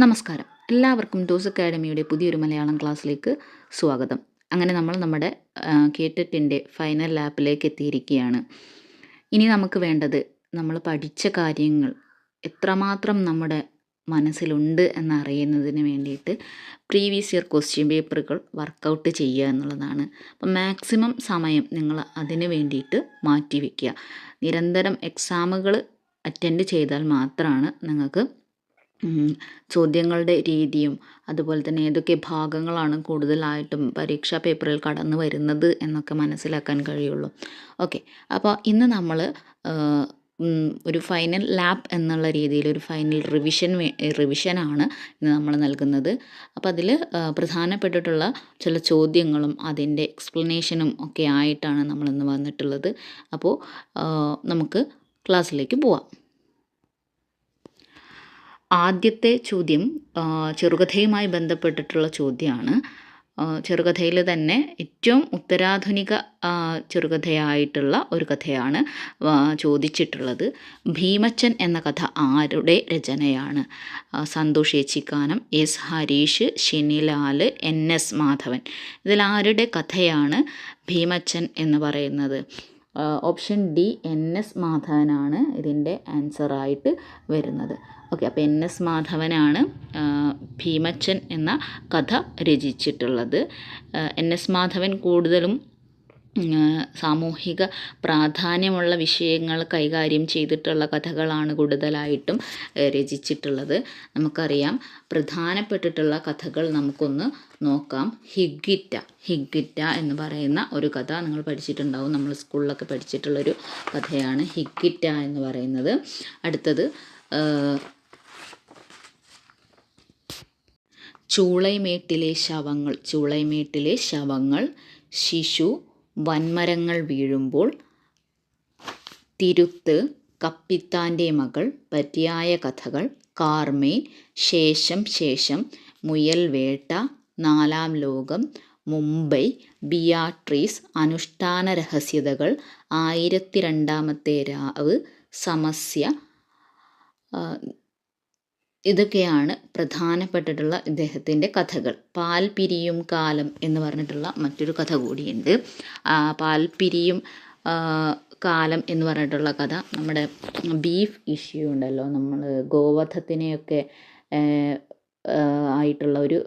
നമസ്കാരം. എല്ലാവർക്കും ഡോസ് അക്കാഡമിയുടെ പുതിയൊരു മലയാളം ക്ലാസ്സിലേക്ക് സ്വാഗതം. അങ്ങനെ നമ്മൾ നമ്മുടെ കേറ്ററ്റിൻ്റെ ഫൈനൽ ലാപ്പിലേക്ക് എത്തിയിരിക്കുകയാണ്. ഇനി നമുക്ക് വേണ്ടത് നമ്മൾ പഠിച്ച കാര്യങ്ങൾ എത്രമാത്രം നമ്മുടെ മനസ്സിലുണ്ട് എന്നറിയുന്നതിന് വേണ്ടിയിട്ട് പ്രീവിയസ് ഇയർ ക്വസ്റ്റ്യൻ പേപ്പറുകൾ വർക്കൗട്ട് ചെയ്യുക എന്നുള്ളതാണ്. അപ്പം മാക്സിമം സമയം നിങ്ങൾ അതിന് വേണ്ടിയിട്ട് മാറ്റിവെക്കുക. നിരന്തരം എക്സാമുകൾ അറ്റൻഡ് ചെയ്താൽ മാത്രമാണ് നിങ്ങൾക്ക് ചോദ്യങ്ങളുടെ രീതിയും അതുപോലെ തന്നെ ഏതൊക്കെ ഭാഗങ്ങളാണ് കൂടുതലായിട്ടും പരീക്ഷാ പേപ്പറിൽ കടന്നു വരുന്നത് എന്നൊക്കെ മനസ്സിലാക്കാൻ കഴിയുള്ളൂ. ഓക്കെ, അപ്പോൾ ഇന്ന് നമ്മൾ ഒരു ഫൈനൽ ലാപ്പ് എന്നുള്ള രീതിയിൽ ഒരു ഫൈനൽ റിവിഷനാണ് ഇന്ന് നമ്മൾ നൽകുന്നത്. അപ്പോൾ അതിൽ പ്രധാനപ്പെട്ടിട്ടുള്ള ചില ചോദ്യങ്ങളും അതിൻ്റെ എക്സ്പ്ലനേഷനും ഒക്കെ ആയിട്ടാണ് നമ്മളിന്ന് വന്നിട്ടുള്ളത്. അപ്പോൾ നമുക്ക് ക്ലാസ്സിലേക്ക് പോവാം. ആദ്യത്തെ ചോദ്യം ചെറുകഥയുമായി ബന്ധപ്പെട്ടിട്ടുള്ള ചോദ്യമാണ്. ചെറുകഥയിൽ തന്നെ ഏറ്റവും ഉത്തരാധുനിക ചെറുകഥയായിട്ടുള്ള ഒരു കഥയാണ് ചോദിച്ചിട്ടുള്ളത്. ഭീമച്ചൻ എന്ന കഥ ആരുടെ രചനയാണ്? Santhosh Echikkanam, S Harish, Shenilal, NS Madhavan. ഇതിൽ ആരുടെ കഥയാണ് ഭീമച്ചൻ എന്ന് പറയുന്നത്? ഓപ്ഷൻ ഡി NS മാധവനാണ് ഇതിൻ്റെ ആൻസറായിട്ട് വരുന്നത്. ഓക്കെ, അപ്പോൾ NS മാധവനാണ് ഭീമച്ചൻ എന്ന കഥ രചിച്ചിട്ടുള്ളത്. NS മാധവൻ കൂടുതലും സാമൂഹിക പ്രാധാന്യമുള്ള വിഷയങ്ങൾ കൈകാര്യം ചെയ്തിട്ടുള്ള കഥകളാണ് കൂടുതലായിട്ടും രചിച്ചിട്ടുള്ളത്. നമുക്കറിയാം, പ്രധാനപ്പെട്ടിട്ടുള്ള കഥകൾ നമുക്കൊന്ന് നോക്കാം. ഹിഗ്ഗിറ്റ എന്ന് പറയുന്ന ഒരു കഥ നിങ്ങൾ പഠിച്ചിട്ടുണ്ടാവും. നമ്മൾ സ്കൂളിലൊക്കെ പഠിച്ചിട്ടുള്ളൊരു കഥയാണ് ഹിഗ്ഗിറ്റ എന്ന് പറയുന്നത്. അടുത്തത് ചൂളൈമേട്ടിലെ ശവങ്ങൾ, ശിശു, വൻമരങ്ങൾ വീഴുമ്പോൾ, തിരുത്ത്, കപ്പിത്താൻ്റെ മകൾ, പര്യായ കഥകൾ, കാർമേൻ, ശേഷം, മുയൽ വേട്ട, നാലാം ലോകം, മുംബൈ, ബിയാട്രീസ്, അനുഷ്ഠാന രഹസ്യതകൾ, 1002-ാമത്തെ രാവ്, സമസ്യ. ഇതൊക്കെയാണ് പ്രധാനപ്പെട്ടിട്ടുള്ള ഇദ്ദേഹത്തിൻ്റെ കഥകൾ. പാൽ പിരിയും കാലം എന്ന് പറഞ്ഞിട്ടുള്ള മറ്റൊരു കഥ കൂടിയുണ്ട്. പാൽ പിരിയും കാലം എന്ന് പറഞ്ഞിട്ടുള്ള കഥ നമ്മുടെ ബീഫ് ഇഷ്യൂ ഉണ്ടല്ലോ, നമ്മൾ ഗോവധത്തിനെയൊക്കെ ആയിട്ടുള്ള ഒരു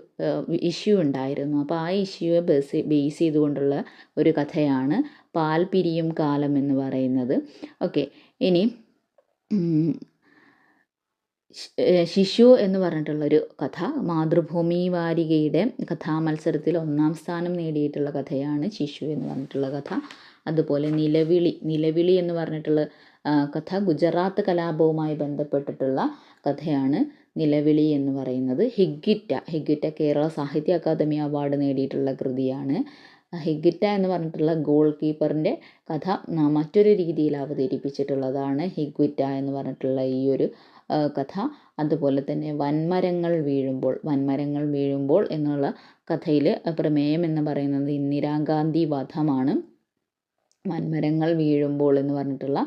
ഇഷ്യൂ ഉണ്ടായിരുന്നു. അപ്പോൾ ആ ഇഷ്യൂയെ ബേസ് ചെയ്തുകൊണ്ടുള്ള ഒരു കഥയാണ് പാൽ പിരിയും കാലം എന്ന് പറയുന്നത്. ഓക്കെ, ഇനി ശിശു എന്ന് പറഞ്ഞിട്ടുള്ളൊരു കഥ മാതൃഭൂമി വാരികയുടെ കഥാമത്സരത്തിൽ 1-ാം സ്ഥാനം നേടിയിട്ടുള്ള കഥയാണ് ശിശു എന്ന് പറഞ്ഞിട്ടുള്ള കഥ. അതുപോലെ നിലവിളി എന്ന് പറഞ്ഞിട്ടുള്ള കഥ ഗുജറാത്ത് കലാപവുമായി ബന്ധപ്പെട്ടിട്ടുള്ള കഥയാണ് നിലവിളി എന്ന് പറയുന്നത്. ഹിഗ്ഗിറ്റ കേരള സാഹിത്യ അക്കാദമി അവാർഡ് നേടിയിട്ടുള്ള കൃതിയാണ്. ഹിഗ്ഗിറ്റ എന്ന് പറഞ്ഞിട്ടുള്ള ഗോൾ കീപ്പറിൻ്റെ കഥ മറ്റൊരു രീതിയിൽ അവതരിപ്പിച്ചിട്ടുള്ളതാണ് ഹിഗ്ഗിറ്റ എന്ന് പറഞ്ഞിട്ടുള്ള ഈ ഒരു കഥ. അതുപോലെ തന്നെ വൻമരങ്ങൾ വീഴുമ്പോൾ എന്നുള്ള കഥയിൽ പ്രമേയം എന്ന് പറയുന്നത് ഇന്ദിരാഗാന്ധി വധമാണ്. വൻമരങ്ങൾ വീഴുമ്പോൾ എന്ന് പറഞ്ഞിട്ടുള്ള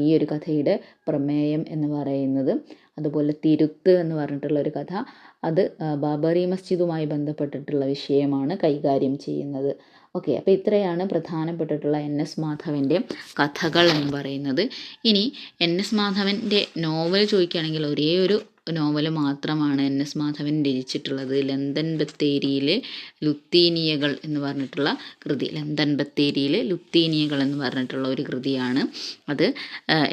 ഈ ഒരു കഥയുടെ പ്രമേയം എന്ന് പറയുന്നത്. അതുപോലെ തിരുത്ത് എന്ന് പറഞ്ഞിട്ടുള്ള ഒരു കഥ, അത് ബാബറി മസ്ജിദുമായി ബന്ധപ്പെട്ടിട്ടുള്ള വിഷയമാണ് കൈകാര്യം ചെയ്യുന്നത്. ഓക്കെ, അപ്പോൾ ഇത്രയാണ് പ്രധാനപ്പെട്ടിട്ടുള്ള NS മാധവൻ്റെ കഥകൾ എന്ന് പറയുന്നത്. ഇനി NS മാധവൻ്റെ നോവൽ ചോദിക്കുകയാണെങ്കിൽ ഒരേ ഒരു നോവൽ മാത്രമാണ് NS മാധവൻ രചിച്ചിട്ടുള്ളത്. ലന്തൻ ബത്തേരിയിലെ ലുത്തീനിയകൾ എന്ന് പറഞ്ഞിട്ടുള്ള കൃതി. എന്ന് പറഞ്ഞിട്ടുള്ള ഒരു കൃതിയാണ് അത്.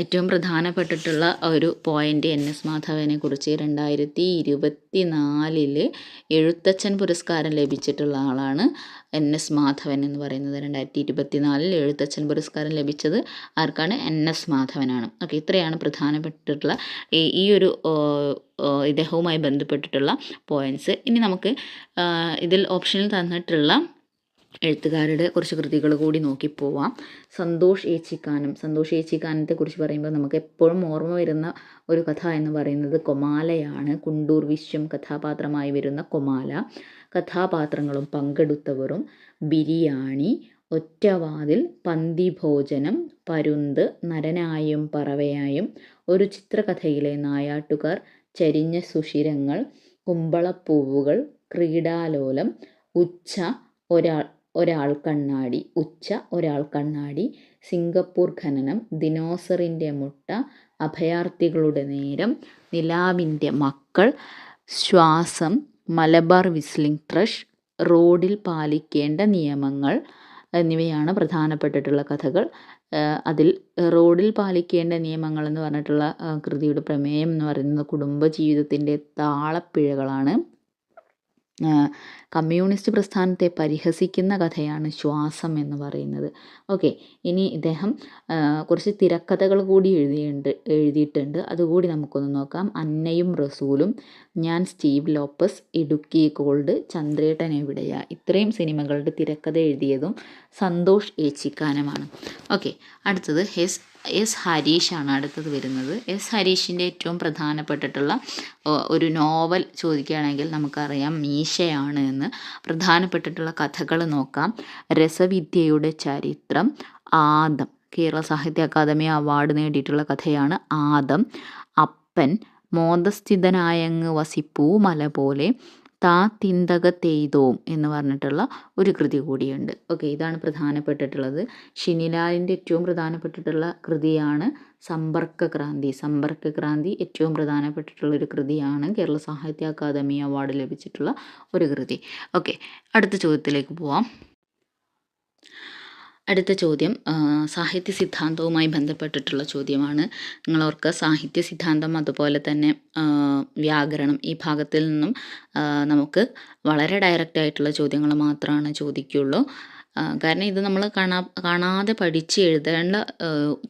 ഏറ്റവും പ്രധാനപ്പെട്ടിട്ടുള്ള ഒരു പോയിൻ്റ് NS മാധവനെ കുറിച്ച് 2024 എഴുത്തച്ഛൻ പുരസ്കാരം ലഭിച്ചിട്ടുള്ള ആളാണ് NS മാധവൻ എന്ന് പറയുന്നത്. 2024 എഴുത്തച്ഛൻ പുരസ്കാരം ലഭിച്ചത് ആർക്കാണ്? NS മാധവനാണ്. ഓക്കെ, ഇത്രയാണ് പ്രധാനപ്പെട്ടിട്ടുള്ള ഈ ഒരു ഇദ്ദേഹവുമായി ബന്ധപ്പെട്ടിട്ടുള്ള പോയിൻറ്റ്സ്. ഇനി നമുക്ക് ഇതിൽ ഓപ്ഷനിൽ തന്നിട്ടുള്ള എഴുത്തുകാരുടെ കുറച്ച് കൃതികൾ കൂടി നോക്കിപ്പോവാം. സന്തോഷ് ഏച്ചിക്കാനത്തെ കുറിച്ച് പറയുമ്പോൾ നമുക്ക് എപ്പോഴും ഓർമ്മ വരുന്ന ഒരു കഥ എന്ന് പറയുന്നത് കൊമാലയാണ്. കുണ്ടൂർ വിശ്വം കഥാപാത്രമായി വരുന്ന കൊമാല. കഥാപാത്രങ്ങളും പങ്കെടുത്തവരും ബിരിയാണി, ഒറ്റവാതിൽ, പന്തിഭോജനം, പരുന്ത്, നരനായും പറവയായും, ഒരു ചിത്രകഥയിലെ നായാട്ടുകാർ, ചരിഞ്ഞ സുഷിരങ്ങൾ, കുമ്പളപ്പൂവുകൾ, ക്രീഡാലോലം, ഉച്ച, ഒരാൾ കണ്ണാടി, ഒരാൾ കണ്ണാടി, സിംഗപ്പൂർ ഖനനം, ദിനോസറിൻ്റെ മുട്ട, അഭയാർത്ഥികളുടെ നേരം, നിലാവിൻ്റെ മക്കൾ, ശ്വാസം, മലബാർ വിസ്ലിംഗ് ത്രഷ്, റോഡിൽ പാലിക്കേണ്ട നിയമങ്ങൾ എന്നിവയാണ് പ്രധാനപ്പെട്ടിട്ടുള്ള കഥകൾ. അതിൽ റോഡിൽ പാലിക്കേണ്ട നിയമങ്ങൾ എന്ന് പറഞ്ഞിട്ടുള്ള കൃതിയുടെ പ്രമേയം എന്ന് പറയുന്നത് കുടുംബജീവിതത്തിൻ്റെ താളപ്പിഴകളാണ്. കമ്മ്യൂണിസ്റ്റ് പ്രസ്ഥാനത്തെ പരിഹസിക്കുന്ന കഥയാണ് ശ്വാസം എന്ന് പറയുന്നത്. ഓക്കെ, ഇനി ഇദ്ദേഹം കുറച്ച് തിരക്കഥകൾ കൂടി എഴുതിയിട്ടുണ്ട്. അതുകൂടി നമുക്കൊന്ന് നോക്കാം. അന്നയും റസൂലും, ഞാൻ സ്റ്റീവ് ലോപ്പസ്, ഇടുക്കി ഗോൾഡ്, ചന്ദ്രേട്ടൻ എവിടെയാ, ഇത്രയും സിനിമകളുടെ തിരക്കഥ എഴുതിയതും സന്തോഷ് ഏച്ചിക്കാനമാണ്. ഓക്കെ, അടുത്തത് എസ് ഹരീഷാണ് അടുത്തത് വരുന്നത്. എസ് ഹരീഷിൻ്റെ ഏറ്റവും പ്രധാനപ്പെട്ടിട്ടുള്ള ഒരു നോവൽ ചോദിക്കുകയാണെങ്കിൽ നമുക്കറിയാം മീശയാണ് എന്ന്. പ്രധാനപ്പെട്ടിട്ടുള്ള കഥകൾ നോക്കാം. രസവിദ്യയുടെ ചരിത്രം, ആദം, കേരള സാഹിത്യ അക്കാദമി അവാർഡ് നേടിയിട്ടുള്ള കഥയാണ് ആദം, അപ്പൻ, മോദസ്ഥിതനായങ്ങ് വസിപ്പൂ മല പോലെ, താ തിന്തകത്തെയ്തോം എന്ന് പറഞ്ഞിട്ടുള്ള ഒരു കൃതി കൂടിയുണ്ട്. ഓക്കെ, ഇതാണ് പ്രധാനപ്പെട്ടിട്ടുള്ളത്. ഷിനിലാലിൻ്റെ ഏറ്റവും പ്രധാനപ്പെട്ടിട്ടുള്ള കൃതിയാണ് സമ്പർക്കക്രാന്തി ഏറ്റവും പ്രധാനപ്പെട്ടിട്ടുള്ളൊരു കൃതിയാണ്. കേരള സാഹിത്യ അക്കാദമി അവാർഡ് ലഭിച്ചിട്ടുള്ള ഒരു കൃതി. ഓക്കെ, അടുത്ത ചോദ്യത്തിലേക്ക് പോവാം. അടുത്ത ചോദ്യം സാഹിത്യ സിദ്ധാന്തവുമായി ബന്ധപ്പെട്ടിട്ടുള്ള ചോദ്യമാണ്. നിങ്ങളോർക്ക് സാഹിത്യ സിദ്ധാന്തം അതുപോലെ തന്നെ വ്യാകരണം ഈ ഭാഗത്തിൽ നിന്നും നമുക്ക് വളരെ ഡയറക്റ്റ് ആയിട്ടുള്ള ചോദ്യങ്ങൾ മാത്രമാണ് ചോദിക്കുകയുള്ളൂ. കാരണം ഇത് നമ്മൾ കാണാതെ പഠിച്ച് എഴുതേണ്ട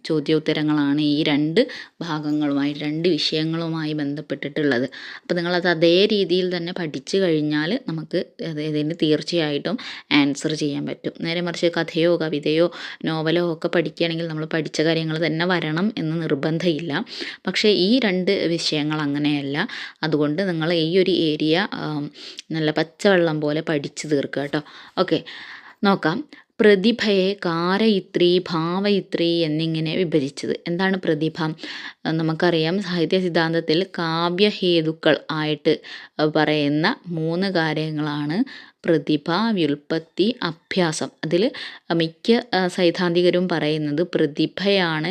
ചോദ്യോത്തരങ്ങളാണ് ഈ രണ്ട് ഭാഗങ്ങളുമായി, രണ്ട് വിഷയങ്ങളുമായി ബന്ധപ്പെട്ടിട്ടുള്ളത്. അപ്പോൾ നിങ്ങളത് അതേ രീതിയിൽ തന്നെ പഠിച്ചു കഴിഞ്ഞാൽ നമുക്ക് ഇതിന് തീർച്ചയായിട്ടും ആൻസർ ചെയ്യാൻ പറ്റും. നേരെ മറിച്ച് കഥയോ കവിതയോ നോവലോ ഒക്കെ പഠിക്കുകയാണെങ്കിൽ നമ്മൾ പഠിച്ച കാര്യങ്ങൾ തന്നെ വരണം എന്ന് നിർബന്ധമില്ല. പക്ഷേ ഈ രണ്ട് വിഷയങ്ങൾ അങ്ങനെയല്ല. അതുകൊണ്ട് നിങ്ങൾ ഈ ഒരു ഏരിയ നല്ല പച്ചവെള്ളം പോലെ പഠിച്ചു തീർക്കുക കേട്ടോ. ഓക്കെ, നോക്കാം. പ്രതിഭയെ കാരയിത്രി, ഭാവയിത്രി എന്നിങ്ങനെ വിഭജിച്ചത്. എന്താണ് പ്രതിഭ? നമുക്കറിയാം സാഹിത്യ സിദ്ധാന്തത്തിൽ കാവ്യഹേതുക്കൾ ആയിട്ട് പറയുന്ന 3 കാര്യങ്ങളാണ് പ്രതിഭ, വ്യുൽപ്പത്തി, അഭ്യാസം. അതിൽ മിക്ക സൈദ്ധാന്തികരും പറയുന്നത് പ്രതിഭയാണ്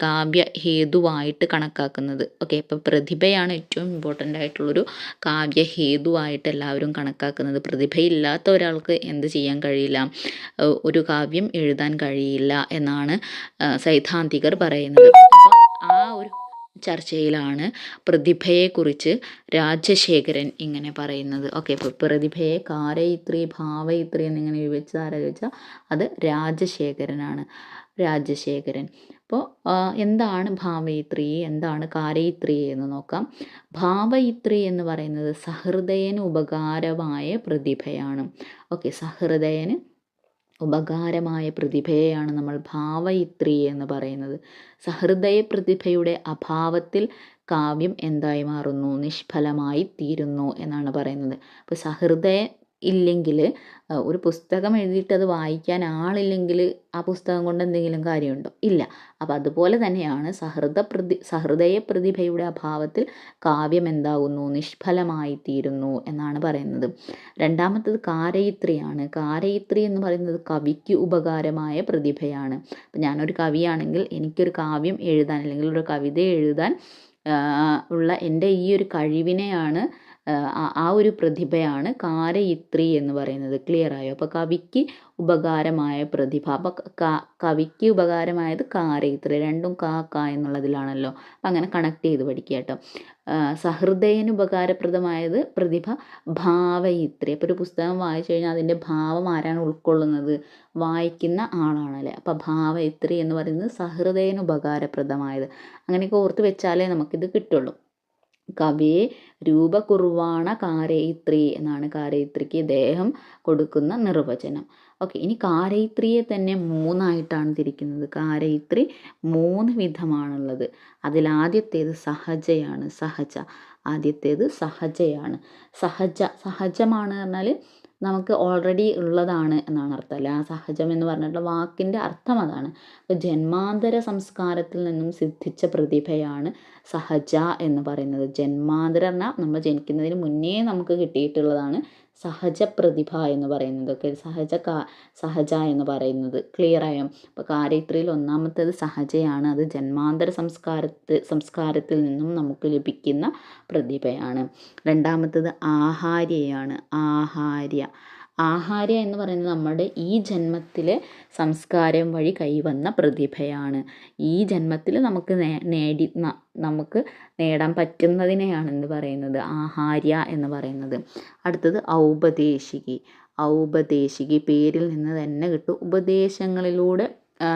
കാവ്യഹേതുവായിട്ട് കണക്കാക്കുന്നത്. ഓക്കെ, അപ്പോൾ പ്രതിഭയാണ് ഏറ്റവും ഇമ്പോർട്ടൻ്റ് ആയിട്ടുള്ളൊരു കാവ്യഹേതുവായിട്ട് എല്ലാവരും കണക്കാക്കുന്നത്. പ്രതിഭയില്ലാത്ത ഒരാൾക്ക് എന്ത് ചെയ്യാൻ കഴിയില്ല, ഒരു കാവ്യം എഴുതാൻ കഴിയില്ല എന്നാണ് സൈദ്ധാന്തികർ പറയുന്നത്. അപ്പോൾ ആ ഒരു ചർച്ചയിലാണ് പ്രതിഭയെക്കുറിച്ച് രാജശേഖരൻ ഇങ്ങനെ പറയുന്നത്. ഓക്കെ, ഇപ്പോൾ പ്രതിഭയെ കാരയിത്രി, ഭാവയിത്രി എന്നിങ്ങനെ വിഭജിച്ചത് ആരാ ചോദിച്ചാൽ അത് രാജശേഖരനാണ്. അപ്പോൾ എന്താണ് ഭാവയിത്രി, എന്താണ് കാരയിത്രി എന്ന് നോക്കാം. ഭാവയിത്രി എന്ന് പറയുന്നത് സഹൃദയന് ഉപകാരമായ പ്രതിഭയാണ്. ഓക്കെ, സഹൃദയന് ഉപകാരമായ പ്രതിഭയെയാണ് നമ്മൾ ഭാവയിത്രി എന്ന് പറയുന്നത്. സഹൃദയ പ്രതിഭയുടെ അഭാവത്തിൽ കാവ്യം എന്തായി മാറുന്നു, നിഷ്ഫലമായി തീരുന്നു എന്നാണ് പറയുന്നത്. അപ്പോൾ സഹൃദയ ഇല്ലെങ്കിൽ, ഒരു പുസ്തകം എഴുതിയിട്ട് അത് വായിക്കാൻ ആളില്ലെങ്കിൽ ആ പുസ്തകം കൊണ്ട് എന്തെങ്കിലും കാര്യമുണ്ടോ? ഇല്ല. അപ്പോൾ അതുപോലെ തന്നെയാണ് സഹൃദയ പ്രതിഭയുടെ അഭാവത്തിൽ കാവ്യം എന്താകുന്നു, നിഷ്ഫലമായി തീരുന്നു എന്നാണ് പറയുന്നത്. രണ്ടാമത്തത് കാരയിത്രിയാണ്. കാരയിത്രി എന്ന് പറയുന്നത് കവിക്ക് ഉപകാരമായ പ്രതിഭയാണ്. അപ്പം ഞാനൊരു കവിയാണെങ്കിൽ എനിക്കൊരു കാവ്യം എഴുതാൻ അല്ലെങ്കിൽ ഒരു കവിത എഴുതാൻ ഉള്ള എൻ്റെ ഈ ഒരു കഴിവിനെയാണ്, ആ ഒരു പ്രതിഭയാണ് കാരയിത്രി എന്ന് പറയുന്നത്. ക്ലിയർ ആയോ? അപ്പോൾ കവിക്ക് ഉപകാരമായ പ്രതിഭ, അപ്പോൾ കവിക്ക് ഉപകാരമായത് കാരയിത്രി, രണ്ടും കാ എന്നുള്ളതിലാണല്ലോ. അപ്പം അങ്ങനെ കണക്ട് ചെയ്ത് പഠിക്കുക കേട്ടോ. സഹൃദയന് ഉപകാരപ്രദമായത് പ്രതിഭ ഭാവയിത്രി. അപ്പോൾ ഒരു പുസ്തകം വായിച്ചു കഴിഞ്ഞാൽ അതിൻ്റെ ഭാവം ആരാണ് ഉൾക്കൊള്ളുന്നത്? വായിക്കുന്ന ആളാണല്ലേ. അപ്പോൾ ഭാവയിത്രി എന്ന് പറയുന്നത് സഹൃദയന് ഉപകാരപ്രദമായത്. അങ്ങനെയൊക്കെ ഓർത്ത് വെച്ചാലേ നമുക്കിത് കിട്ടുള്ളൂ. കവിയെ രൂപകുർവാണ കാരയിത്രി എന്നാണ് കാരയിത്രിക്ക് ഇദ്ദേഹം കൊടുക്കുന്ന നിർവചനം. ഓക്കെ, ഇനി കാരയിത്രിയെ തന്നെ 3ആയിട്ടാണ് തിരിക്കുന്നത്. കാരയിത്രി 3 വിധമാണുള്ളത്. അതിലാദ്യത്തേത് സഹജയാണ്. ആദ്യത്തേത് സഹജയാണ്. സഹജമാണ് പറഞ്ഞാൽ നമുക്ക് ഓൾറെഡി ഉള്ളതാണ് എന്നാണ് അർത്ഥം അല്ലേ. ആ സഹജം എന്ന് പറഞ്ഞിട്ടുള്ള വാക്കിൻ്റെ അർത്ഥം അതാണ്. അപ്പോൾ ജന്മാന്തര സംസ്കാരത്തിൽ നിന്നും സിദ്ധിച്ച പ്രതിഭയാണ് സഹജ എന്ന് പറയുന്നത്. ജന്മാന്തരം പറഞ്ഞാൽ നമ്മൾ ജനിക്കുന്നതിന് മുന്നേ നമുക്ക് കിട്ടിയിട്ടുള്ളതാണ് സഹജ പ്രതിഭ എന്ന് പറയുന്നത്. ഓക്കെ, സഹജ എന്ന് പറയുന്നത്. ക്ലിയർ ആയോ? അപ്പോൾ കാര്യത്രിയിൽ ഒന്നാമത്തേത് സഹജയാണ്. അത് ജന്മാന്തര സംസ്കാരത്തിൽ നിന്നും നമുക്ക് ലഭിക്കുന്ന പ്രതിഭയാണ്. രണ്ടാമത്തേത് ആഹാര്യയാണ്. ആഹാര്യ എന്ന് പറയുന്നത് നമ്മുടെ ഈ ജന്മത്തിലെ സംസ്കാരം വഴി കൈവന്ന പ്രതിഭയാണ്. ഈ ജന്മത്തിൽ നമുക്ക് നമുക്ക് നേടാൻ പറ്റുന്നതിനെയാണ് എന്ത് പറയുന്നത്? ആഹാര്യ എന്ന് പറയുന്നത്. അടുത്തത് ഔപദേശികി പേരിൽ നിന്ന് തന്നെ കിട്ടും. ഉപദേശങ്ങളിലൂടെ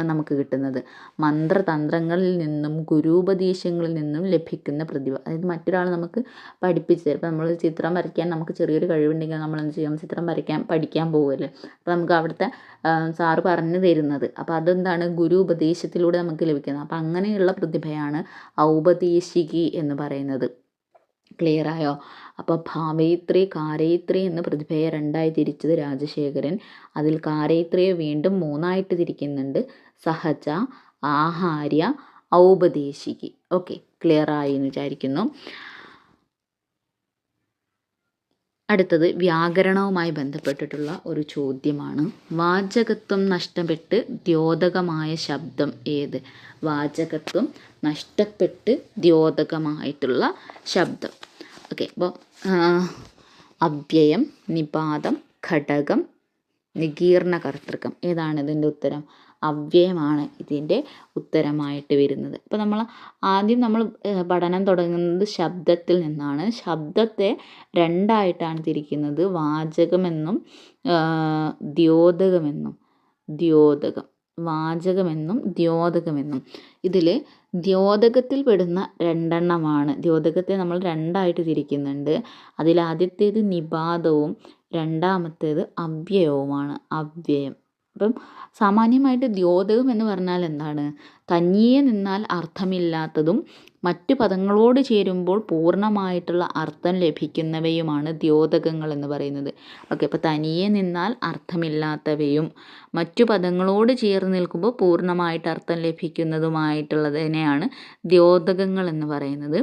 നമുക്ക് കിട്ടുന്നത്. മന്ത്രതന്ത്രങ്ങളിൽ നിന്നും ഗുരുപദേശങ്ങളിൽ നിന്നും ലഭിക്കുന്ന പ്രതിഭ. അതായത് മറ്റൊരാൾ നമുക്ക് പഠിപ്പിച്ച് തരും. ഇപ്പോൾ നമ്മൾ ചിത്രം വരയ്ക്കാൻ നമുക്ക് ചെറിയൊരു കഴിവുണ്ടെങ്കിൽ നമ്മൾ എന്ത് ചെയ്യും? ചിത്രം പഠിക്കാൻ പോകുമല്ലേ. അപ്പോൾ നമുക്ക് അവിടുത്തെ സാറ് പറഞ്ഞു തരുന്നത്. അപ്പോൾ അതെന്താണ്? ഗുരു ഉപദേശത്തിലൂടെ നമുക്ക് ലഭിക്കുന്നത്. അപ്പോൾ അങ്ങനെയുള്ള പ്രതിഭയാണ് ഔപദേശികി എന്ന് പറയുന്നത്. ക്ലിയർ ആയോ? അപ്പോൾ ഭാവയിത്രി, കാരയിത്രി എന്ന പ്രതിഭയെ രണ്ടായി തിരിച്ചത് രാജശേഖരൻ. അതിൽ കാരയിത്രിയെ വീണ്ടും മൂന്നായിട്ട് തിരിക്കുന്നുണ്ട്. സഹജ, ആഹാര്യ, ഔപദേശികി. ഓക്കെ, ക്ലിയർ ആയി എന്ന് വിചാരിക്കുന്നു. അടുത്തത് വ്യാകരണവുമായി ബന്ധപ്പെട്ടിട്ടുള്ള ഒരു ചോദ്യമാണ്. വാചകത്വം നഷ്ടപ്പെട്ട് ദ്യോതകമായ ശബ്ദം ഏത്? വാചകത്വം നഷ്ടപ്പെട്ട് ദ്യോതകമായിട്ടുള്ള ശബ്ദം. ഓക്കെ, അപ്പോൾ അവ്യയം, നിപാതം, ഘടകം, നികീർണ കർത്തൃകം. ഏതാണ് ഇതിൻ്റെ ഉത്തരം? അവ്യയമാണ് ഇതിൻ്റെ ഉത്തരമായിട്ട് വരുന്നത്. അപ്പോൾ നമ്മൾ പഠനം തുടങ്ങുന്നത് ശബ്ദത്തിൽ നിന്നാണ്. ശബ്ദത്തെ രണ്ടായിട്ടാണ് തിരിക്കുന്നത്. വാചകമെന്നും ദ്യോതകമെന്നും. ഇതിൽ ദ്യോതകത്തിൽ പെടുന്ന രണ്ടെണ്ണമാണ്. ദ്യോതകത്തെ നമ്മൾ രണ്ടായിട്ട് തിരിക്കുന്നുണ്ട്. അതിലാദ്യത്തേത് നിപാതവും രണ്ടാമത്തേത് അവ്യയവുമാണ്. അവ്യയം. അപ്പം സാമാന്യമായിട്ട് ദ്യോതകം എന്ന് പറഞ്ഞാൽ എന്താണ്? തനിയെ നിന്നാൽ അർത്ഥമില്ലാത്തതും മറ്റു പദങ്ങളോട് ചേരുമ്പോൾ പൂർണ്ണമായിട്ടുള്ള അർത്ഥം ലഭിക്കുന്നവയുമാണ് ദ്യോതകങ്ങൾ എന്ന് പറയുന്നത്. ഓക്കെ, അപ്പോൾ തനിയെ നിന്നാൽ അർത്ഥമില്ലാത്തവയും മറ്റു പദങ്ങളോട് ചേർന്ന് നിൽക്കുമ്പോൾ പൂർണ്ണമായിട്ട് അർത്ഥം ലഭിക്കുന്നതുമായിട്ടുള്ളതിനെയാണ് ദ്യോതകങ്ങൾ എന്ന് പറയുന്നത്.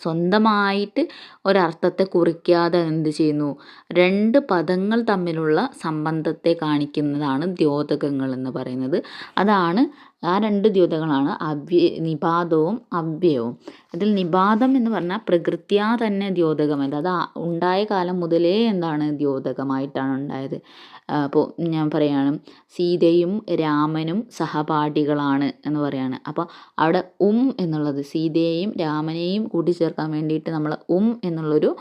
സ്വന്തമായിട്ട് ഒരർത്ഥത്തെ കുറിക്കാതെ എന്ത് ചെയ്യുന്നു? രണ്ട് പദങ്ങൾ തമ്മിലുള്ള സംബന്ധത്തെ കാണിക്കുന്നതാണ് ദ്യോതകങ്ങൾ എന്ന് പറയുന്നത്. അതാണ് ആ രണ്ട് ദ്യോതകങ്ങളാണ് നിപാതവും അവ്യയവും. അതിൽ നിപാതം എന്ന് പറഞ്ഞാൽ പ്രകൃത്യാ തന്നെ ദ്യോതകമല്ല. അത് ഉണ്ടായ കാലം മുതലേ എന്താണ്? ദ്യോതകമായിട്ടാണ് ഉണ്ടായത്. അപ്പോൾ ഞാൻ പറയാണ്, സീതയും രാമനും സഹപാഠികളാണ് എന്ന് പറയാണ്. അപ്പോൾ അവിടെ എന്നുള്ളത് സീതയെയും രാമനെയും കൂട്ടിച്ചേർക്കാൻ വേണ്ടിയിട്ട് നമ്മൾ എന്നുള്ളൊരു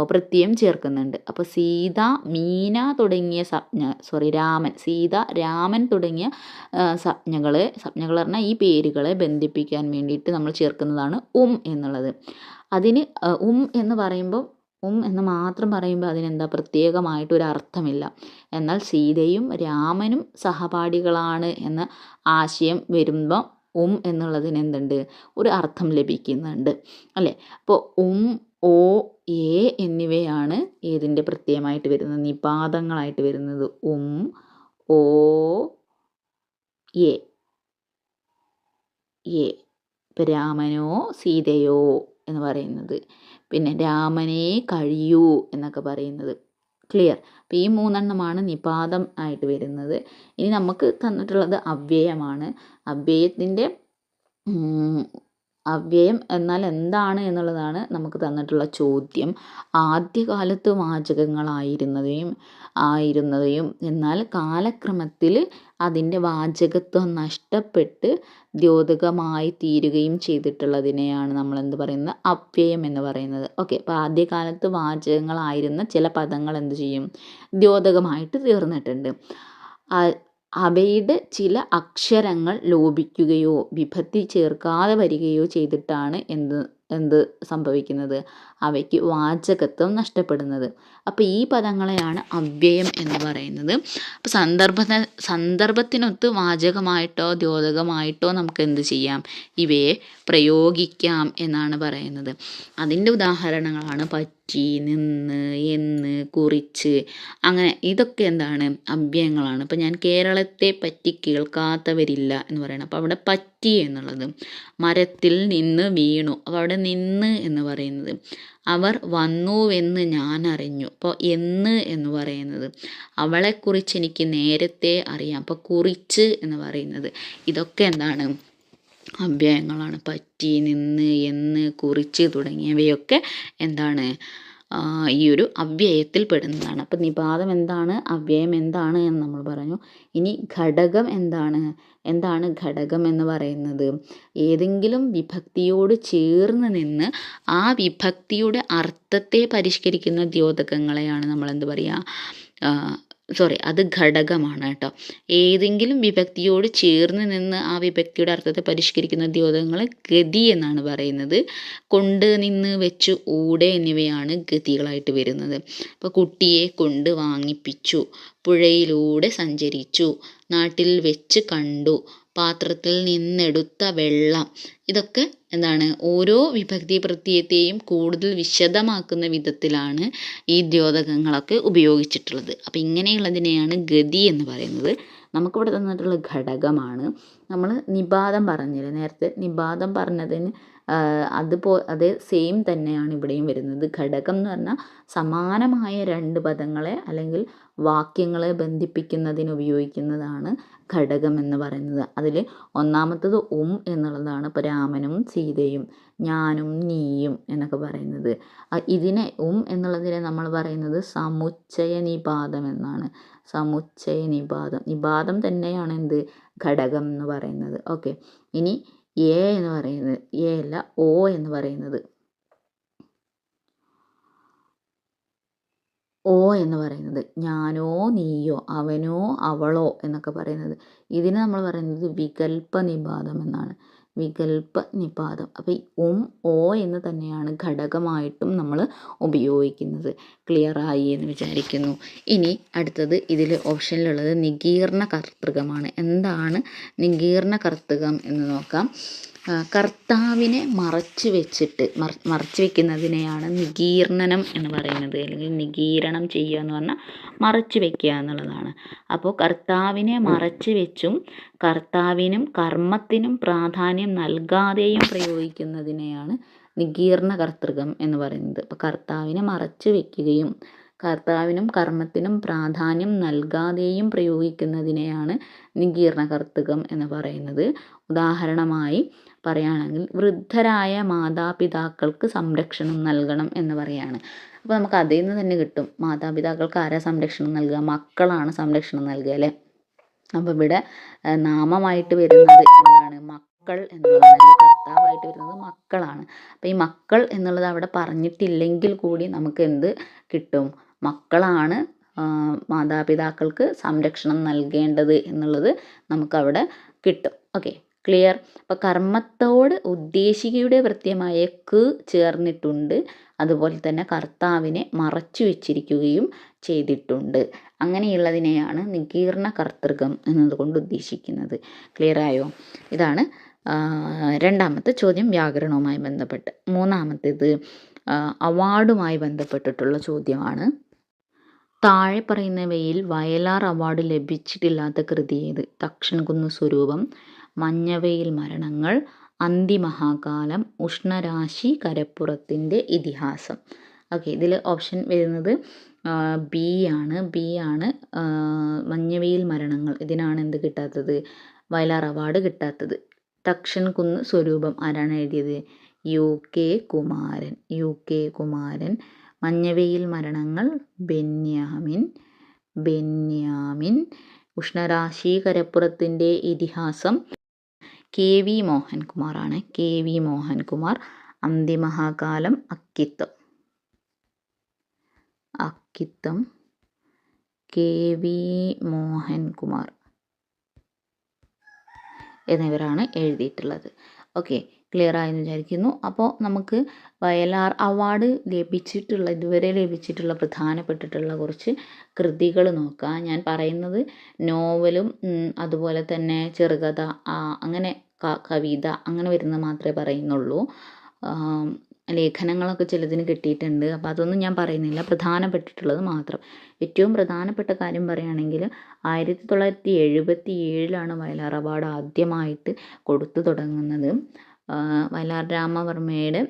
പ്രത്യയം ചേർക്കുന്നുണ്ട്. അപ്പോൾ സീത, മീന തുടങ്ങിയ രാമൻ തുടങ്ങിയ സംജ്ഞകൾ പറഞ്ഞാൽ ഈ പേരുകളെ ബന്ധിപ്പിക്കാൻ വേണ്ടിയിട്ട് നമ്മൾ ചേർക്കുന്നതാണ് എന്നുള്ളത്. അതിന് എന്ന് പറയുമ്പോൾ എന്ന് മാത്രം പറയുമ്പോൾ അതിനെന്താ പ്രത്യേകമായിട്ടൊരു അർത്ഥമില്ല. എന്നാൽ സീതയും രാമനും സഹപാഠികളാണ് എന്ന ആശയം വരുമ്പോൾ എന്നുള്ളതിന് എന്തുണ്ട്? ഒരു അർത്ഥം ലഭിക്കുന്നുണ്ട് അല്ലേ. അപ്പോൾ ഓ, എ എന്നിവയാണ് ഏതിൻ്റെ പ്രത്യയമായിട്ട് വരുന്നത്? നിപാതങ്ങളായിട്ട് വരുന്നത്. ഓ, എ. ഇപ്പം രാമനോ സീതയോ എന്ന് പറയുന്നത്, പിന്നെ രാമനേ കഴിയൂ എന്നൊക്കെ പറയുന്നത്. ക്ലിയർ? അപ്പോൾ ഈ മൂന്നെണ്ണമാണ് നിപാതം ആയിട്ട് വരുന്നത്. ഇനി നമുക്ക് തന്നിട്ടുള്ളത് അവ്യയമാണ്. അവ്യയം എന്നാൽ എന്താണ് എന്നുള്ളതാണ് നമുക്ക് തന്നിട്ടുള്ള ചോദ്യം. ആദ്യകാലത്ത് വാചകങ്ങളായിരുന്നവയും എന്നാൽ കാലക്രമത്തിൽ അതിൻ്റെ വാചകത്വം നഷ്ടപ്പെട്ട് ദ്യോതകമായി തീരുകയും ചെയ്തിട്ടുള്ളതിനെയാണ് നമ്മൾ എന്ത് പറയുന്നത്? അവ്യയം എന്ന് പറയുന്നത്. ഓക്കെ, അപ്പോൾ ആദ്യകാലത്ത് വാചകങ്ങളായിരുന്ന ചില പദങ്ങൾ എന്ത് ചെയ്യും? ദ്യോതകമായിട്ട് തീർന്നിട്ടുണ്ട്. അവയുടെ ചില അക്ഷരങ്ങൾ ലോപിക്കുകയോ വിഭക്തി ചേർക്കാതെ വരികയോ ചെയ്തിട്ടാണ് എന്ത് സംഭവിക്കുന്നത്? അവയ്ക്ക് വാചകത്വം നഷ്ടപ്പെടുന്നത്. അപ്പോൾ ഈ പദങ്ങളെയാണ് അവ്യയം എന്ന് പറയുന്നത്. അപ്പോൾ സന്ദർഭത്തിനൊത്ത് വാചകമായിട്ടോ ദ്യോതകമായിട്ടോ നമുക്ക് എന്ത് ചെയ്യാം? ഇവയെ പ്രയോഗിക്കാം എന്നാണ് പറയുന്നത്. അതിൻ്റെ ഉദാഹരണങ്ങളാണ് പറ്റി, നിന്ന്, എന്ന്, കുറിച്ച്, അങ്ങനെ. ഇതൊക്കെ എന്താണ്? അവ്യയങ്ങളാണ്. അപ്പോൾ ഞാൻ കേരളത്തെ പറ്റി കേൾക്കാത്തവരില്ല എന്ന് പറയണം. അപ്പോൾ അവിടെ പറ്റി എന്നുള്ളത്. മരത്തിൽ നിന്ന് വീണു. അപ്പോൾ അവിടെ നിന്ന് എന്ന് പറയുന്നത്. അവർ വന്നുവെന്ന് ഞാൻ അറിഞ്ഞു. അപ്പോൾ എന്ന് എന്ന് പറയുന്നത് അവളെക്കുറിച്ച് എനിക്ക് നേരത്തെ അറിയാം. അപ്പോൾ കുറിച്ച് എന്ന് പറയുന്നത് ഇതൊക്കെ എന്താണ്? അവ്യയങ്ങളാണ്. പറ്റി, നിന്ന്, എന്ന്, കുറിച്ച് തുടങ്ങിയവയൊക്കെ എന്താണ്? ഈ ഒരു അവ്യയത്തിൽ പെടുന്നതാണ്. അപ്പോൾ നിപാതം എന്താണ്, അവ്യയം എന്താണ് എന്ന് നമ്മൾ പറഞ്ഞു. ഇനി ഘടകം എന്താണ്? എന്താണ് ഘടകം എന്ന് പറയുന്നത്? ഏതെങ്കിലും വിഭക്തിയോട് ചേർന്ന് നിന്ന് ആ വിഭക്തിയുടെ അർത്ഥത്തെ പരിഷ്കരിക്കുന്ന ദ്യോതകങ്ങളെയാണ് നമ്മൾ എന്ത് പറയുക? അത് ഘടകമാണ് കേട്ടോ. ഏതെങ്കിലും വിഭക്തിയോട് ചേർന്ന് നിന്ന് ആ വിഭക്തിയുടെ അർത്ഥത്തെ പരിഷ്കരിക്കുന്ന ദ്യോതകങ്ങളെ ഗതി എന്നാണ് പറയുന്നത്. കൊണ്ട്, നിന്ന്, വെച്ച്, ഊടെ എന്നിവയാണ് ഗതികളായിട്ട് വരുന്നത്. ഇപ്പോൾ കുട്ടിയെ കൊണ്ട് വാങ്ങിപ്പിച്ചു, പുഴയിലൂടെ സഞ്ചരിച്ചു, നാട്ടിൽ വെച്ച് കണ്ടു, പാത്രത്തിൽ നിന്നെടുത്ത വെള്ളം. ഇതൊക്കെ എന്താണ്? ഓരോ വിഭക്തി പ്രത്യയത്തെയും കൂടുതൽ വിശദമാക്കുന്ന വിധത്തിലാണ് ഈ ദ്യോതകങ്ങളൊക്കെ ഉപയോഗിച്ചിട്ടുള്ളത്. അപ്പോൾ ഇങ്ങനെയുള്ളതിനെയാണ് ഗതി എന്ന് പറയുന്നത്. നമുക്കിവിടെ തന്നിട്ടുള്ള ഘടകമാണ്. നമ്മൾ നിപാതം പറഞ്ഞില്ലേ നേരത്തെ? നിപാതം പറഞ്ഞതിന് അതേ സെയിം തന്നെയാണ് ഇവിടെയും വരുന്നത്. ഘടകം എന്ന് പറഞ്ഞാൽ സമാനമായ രണ്ട് പദങ്ങളെ അല്ലെങ്കിൽ വാക്യങ്ങളെ ബന്ധിപ്പിക്കുന്നതിന് ഉപയോഗിക്കുന്നതാണ് ഘടകം എന്ന് പറയുന്നത്. അതിൽ ഒന്നാമത്തത് എന്നുള്ളതാണ്. ഇപ്പോൾ രാമനും സീതയും, ഞാനും നീയും എന്നൊക്കെ പറയുന്നത്. ഇതിനെ എന്നുള്ളതിനെ നമ്മൾ പറയുന്നത് സമുച്ചയ നിപാതം എന്നാണ്. സമുച്ചയ നിപാതം. നിപാതം തന്നെയാണ് എന്ത്? ഘടകം എന്ന് പറയുന്നത്. ഓക്കെ. ഇനി എന്ന് പറയുന്നത് അല്ല എന്ന് പറയുന്നത് എന്ന് പറയുന്നത് ഞാനോ നീയോ അവനോ അവളോ എന്നൊക്കെ പറയുന്നത് ഇതിന് നമ്മൾ പറയുന്നത് വികൽപ്പ നിപാതം എന്നാണ്. വികൽപ്പ നിപാതം. അപ്പോൾ ഈ എന്ന് തന്നെയാണ് ഘടകമായിട്ടും നമ്മൾ ഉപയോഗിക്കുന്നത്. ക്ലിയറായി എന്ന് വിചാരിക്കുന്നു. ഇനി അടുത്തത് ഇതിൽ ഓപ്ഷനിലുള്ളത് നികീർണ കർത്തൃകമാണ്. എന്താണ് നികീർണ കർത്തൃകം എന്ന് നോക്കാം. കർത്താവിനെ മറച്ചു വെക്കുന്നതിനെയാണ് നികീർണനം എന്ന് പറയുന്നത്. അല്ലെങ്കിൽ നികീരണം ചെയ്യുക എന്ന് പറഞ്ഞാൽ മറച്ചു വെക്കുക എന്നുള്ളതാണ്. അപ്പോൾ കർത്താവിനെ മറച്ചു വെച്ചും കർത്താവിനും കർമ്മത്തിനും പ്രാധാന്യം നൽകാതെയും പ്രയോഗിക്കുന്നതിനെയാണ് നികീർണ കർത്തൃകം എന്ന് പറയുന്നത്. അപ്പോൾ കർത്താവിനെ മറച്ചു വെക്കുകയും കർത്താവിനും കർമ്മത്തിനും പ്രാധാന്യം നൽകാതെയും പ്രയോഗിക്കുന്നതിനെയാണ് നികീർണ കർത്തൃകം എന്ന് പറയുന്നത്. ഉദാഹരണമായി പറയുകയാണെങ്കിൽ വൃദ്ധരായ മാതാപിതാക്കൾക്ക് സംരക്ഷണം നൽകണം എന്ന് പറയാണ്. അപ്പോൾ നമുക്ക് അതിൽ നിന്ന് തന്നെ കിട്ടും മാതാപിതാക്കൾക്ക് ആരാ സംരക്ഷണം നൽകുക? മക്കളാണ് സംരക്ഷണം നൽകുക അല്ലേ? അപ്പോൾ ഇവിടെ നാമമായിട്ട് വരുന്നത് എന്താണ്? മക്കൾ എന്നുള്ളതാണ്. കർത്താവായിട്ട് വരുന്നത് മക്കളാണ്. അപ്പോൾ ഈ മക്കൾ എന്നുള്ളത് അവിടെ പറഞ്ഞിട്ടില്ലെങ്കിൽ കൂടി നമുക്ക് എന്ത് കിട്ടും? മക്കളാണ് മാതാപിതാക്കൾക്ക് സംരക്ഷണം നൽകേണ്ടത് എന്നുള്ളത് നമുക്കവിടെ കിട്ടും. Okay, clear. അപ്പോൾ കർമ്മത്തോട് ഉദ്ദേശികയുടെ പ്രത്യയമായ ചേർന്നിട്ടുണ്ട്. അതുപോലെ തന്നെ കർത്താവിനെ മറച്ചു വെച്ചിരിക്കുകയും ചെയ്തിട്ടുണ്ട്. അങ്ങനെയുള്ളതിനെയാണ് നികീർണ കർത്തൃകം എന്നതുകൊണ്ട് ഉദ്ദേശിക്കുന്നത്. ക്ലിയറായോ? ഇതാണ് രണ്ടാമത്തെ ചോദ്യം വ്യാകരണവുമായി ബന്ധപ്പെട്ട്. മൂന്നാമത്തേത് അവാർഡുമായി ബന്ധപ്പെട്ടിട്ടുള്ള ചോദ്യമാണ്. താഴെ പറയുന്നവയിൽ വയലാർ അവാർഡ് ലഭിച്ചിട്ടില്ലാത്ത കൃതി ഏത്? തക്ഷൻകുന്ന് സ്വരൂപം, മഞ്ഞവെയിൽ മരണങ്ങൾ, അന്തിമഹാകാലം, ഉഷ്ണരാശി കരപ്പുറത്തിൻ്റെ ഇതിഹാസം. ഓക്കെ, ഇതിൽ ഓപ്ഷൻ വരുന്നത് ബി ആണ്. മഞ്ഞവെയിൽ മരണങ്ങൾ, ഇതിനാണ് എന്ത് കിട്ടാത്തത്? വയലാർ അവാർഡ് കിട്ടാത്തത്. തക്ഷൻകുന്ന് സ്വരൂപം ആരാണ് എഴുതിയത്? UK കുമാരൻ. മഞ്ഞവെയിൽ മരണങ്ങൾ ബെന്യാമിൻ. ഉഷ്ണരാശി കരപ്പുറത്തിൻ്റെ ഇതിഹാസം KV മോഹൻകുമാറാണ്. KV Mohankumar. Anthimahakalam Akkitham KV Mohankumar എന്നിവരാണ് എഴുതിയിട്ടുള്ളത്. ഓക്കെ, ക്ലിയർ ആയെന്ന് വിചാരിക്കുന്നു. അപ്പോൾ നമുക്ക് വയലാർ അവാർഡ് ഇതുവരെ ലഭിച്ചിട്ടുള്ള പ്രധാനപ്പെട്ടിട്ടുള്ള കുറച്ച് കൃതികൾ നോക്കാം. ഞാൻ പറയുന്നത് നോവലും അതുപോലെ തന്നെ ചെറുകഥ, അങ്ങനെ കവിത അങ്ങനെ വരുന്നത് മാത്രമേ പറയുന്നുള്ളൂ. ലേഖനങ്ങളൊക്കെ ചിലതിന് കിട്ടിയിട്ടുണ്ട്. അപ്പോൾ അതൊന്നും ഞാൻ പറയുന്നില്ല, പ്രധാനപ്പെട്ടിട്ടുള്ളത് മാത്രം. ഏറ്റവും പ്രധാനപ്പെട്ട കാര്യം പറയുകയാണെങ്കിൽ 1977 വയലാർ അവാർഡ് ആദ്യമായിട്ട് കൊടുത്തു തുടങ്ങുന്നത്. വയലാർ രാമവർമ്മയുടെ